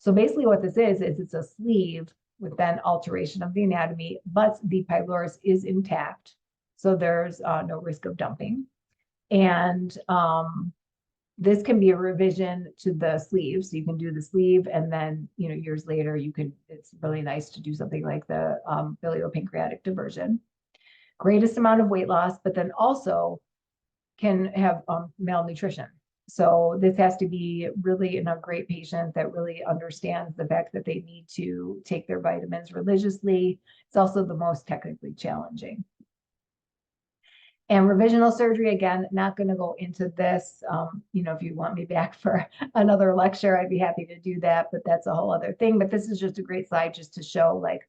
So basically what this is it's a sleeve with then alteration of the anatomy, but the pylorus is intact. So there's no risk of dumping. And this can be a revision to the sleeve. So you can do the sleeve and then, years later, it's really nice to do something like the biliopancreatic diversion. Greatest amount of weight loss, but then also can have malnutrition. So this has to be really in a great patient that really understands the fact that they need to take their vitamins religiously. It's also the most technically challenging. And revisional surgery, again, not going to go into this. If you want me back for another lecture, I'd be happy to do that, but that's a whole other thing. But this is just a great slide just to show like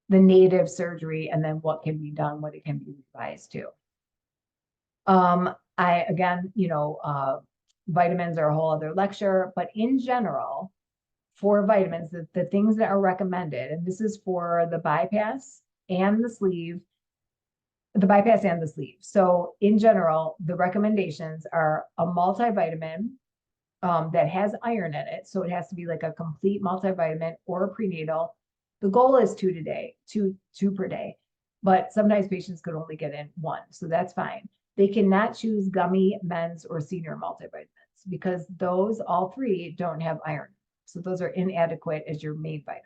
the native surgery and then what can be done, what it can be revised to. Vitamins are a whole other lecture, but in general, for vitamins, the things that are recommended, and this is for the bypass and the sleeve, So in general, the recommendations are a multivitamin that has iron in it. So it has to be like a complete multivitamin or a prenatal. The goal is two per day, but sometimes patients could only get in one. So that's fine. They cannot choose gummy, men's, or senior multivitamins because those, all three, don't have iron. So those are inadequate as your main vitamin.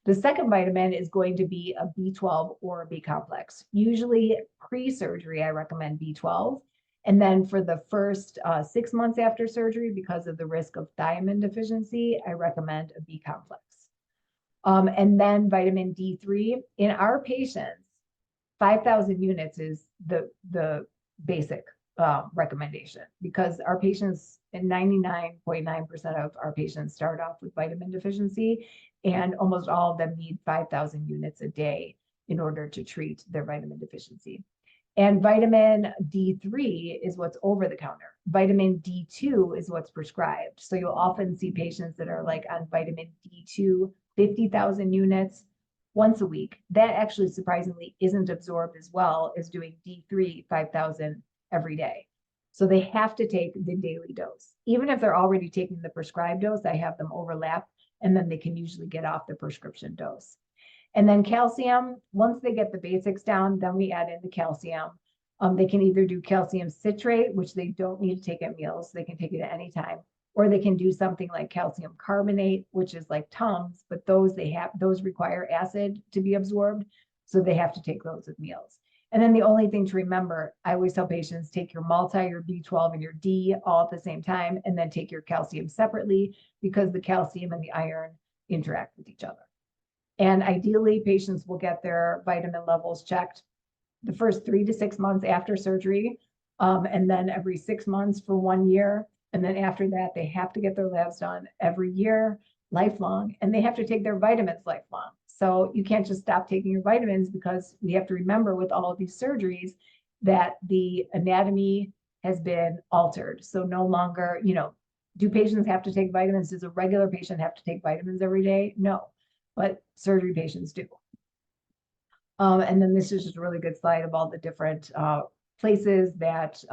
The second vitamin is going to be a B12 or a B complex. Usually pre-surgery, I recommend B12. And then for the first 6 months after surgery, because of the risk of thiamine deficiency, I recommend a B complex. And then vitamin D3. In our patients, 5,000 units is the basic recommendation because our patients, and 99.9% of our patients start off with vitamin deficiency, and almost all of them need 5,000 units a day in order to treat their vitamin deficiency. And vitamin D3 is what's over the counter. Vitamin D2 is what's prescribed. So you'll often see patients that are like on vitamin D2, 50,000 units once a week. That actually surprisingly isn't absorbed as well as doing D3, 5,000 every day. So they have to take the daily dose. Even if they're already taking the prescribed dose, I have them overlap, and then they can usually get off the prescription dose. And then calcium, once they get the basics down, then we add in the calcium. They can either do calcium citrate, which they don't need to take at meals. They can take it at any time. Or they can do something like calcium carbonate, which is like Tums, but those require acid to be absorbed. So they have to take those with meals. And then the only thing to remember, I always tell patients, take your multi, your B12 and your D all at the same time, and then take your calcium separately because the calcium and the iron interact with each other. And ideally, patients will get their vitamin levels checked the first 3 to 6 months after surgery, and then every 6 months for 1 year. And then after that, they have to get their labs done every year, lifelong, and they have to take their vitamins lifelong. So you can't just stop taking your vitamins because we have to remember with all of these surgeries that the anatomy has been altered. So no longer, do patients have to take vitamins? Does a regular patient have to take vitamins every day? No, but surgery patients do. And then this is just a really good slide of all the different places that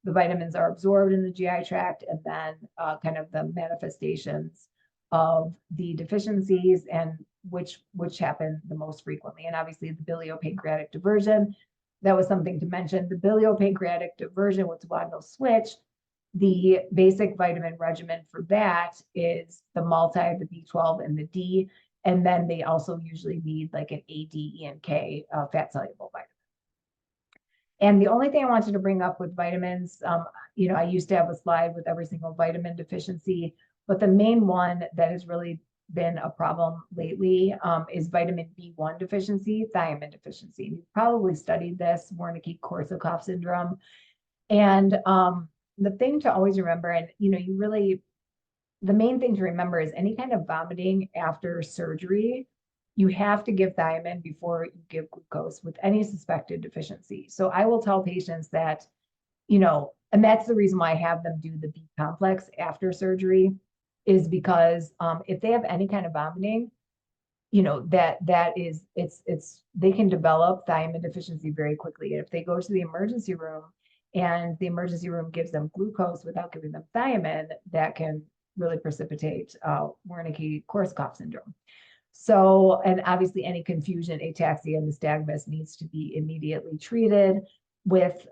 the vitamins are absorbed in the GI tract, and then kind of the manifestations of the deficiencies and which happen the most frequently. And obviously the biliopancreatic diversion, that was something to mention. The biliopancreatic diversion, what's one they'll switch. The basic vitamin regimen for that is the multi, the B12 and the D. And then they also usually need like an A, D, E, and K fat soluble vitamin. And the only thing I wanted to bring up with vitamins, I used to have a slide with every single vitamin deficiency, but the main one that has really been a problem lately is vitamin B1 deficiency, thiamine deficiency. You've probably studied this, Wernicke-Korsakoff syndrome. And the thing to always remember, and the main thing to remember is any kind of vomiting after surgery, you have to give thiamine before you give glucose with any suspected deficiency. So I will tell patients that, and that's the reason why I have them do the B complex after surgery, is because if they have any kind of vomiting, they can develop thiamine deficiency very quickly. And if they go to the emergency room and the emergency room gives them glucose without giving them thiamine, that can really precipitate Wernicke-Korsakoff syndrome. So, and obviously any confusion, ataxia, and nystagmus needs to be immediately treated with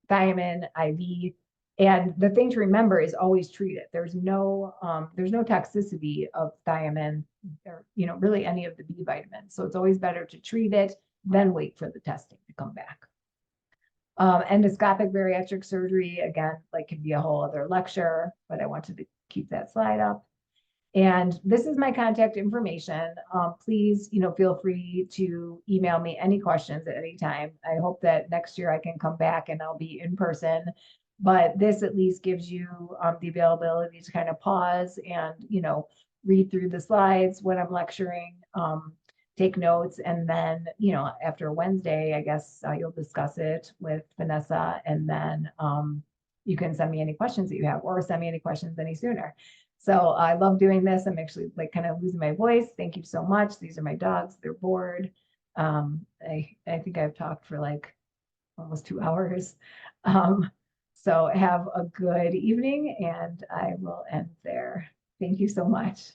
thiamine IV. And the thing to remember is always treat it. There's no toxicity of thiamine or, really any of the B vitamins. So it's always better to treat it, then wait for the testing to come back. Endoscopic bariatric surgery, again, can be a whole other lecture, but I wanted to keep that slide up. And this is my contact information. Please, feel free to email me any questions at any time. I hope that next year I can come back and I'll be in person. But this at least gives you the availability to kind of pause and, read through the slides when I'm lecturing, take notes. And then, after Wednesday, I guess you'll discuss it with Vanessa, and then you can send me any questions that you have, or send me any questions any sooner. So I love doing this. I'm actually like kind of losing my voice. Thank you so much. These are my dogs. They're bored. I think I've talked for like almost 2 hours. So have a good evening, and I will end there. Thank you so much.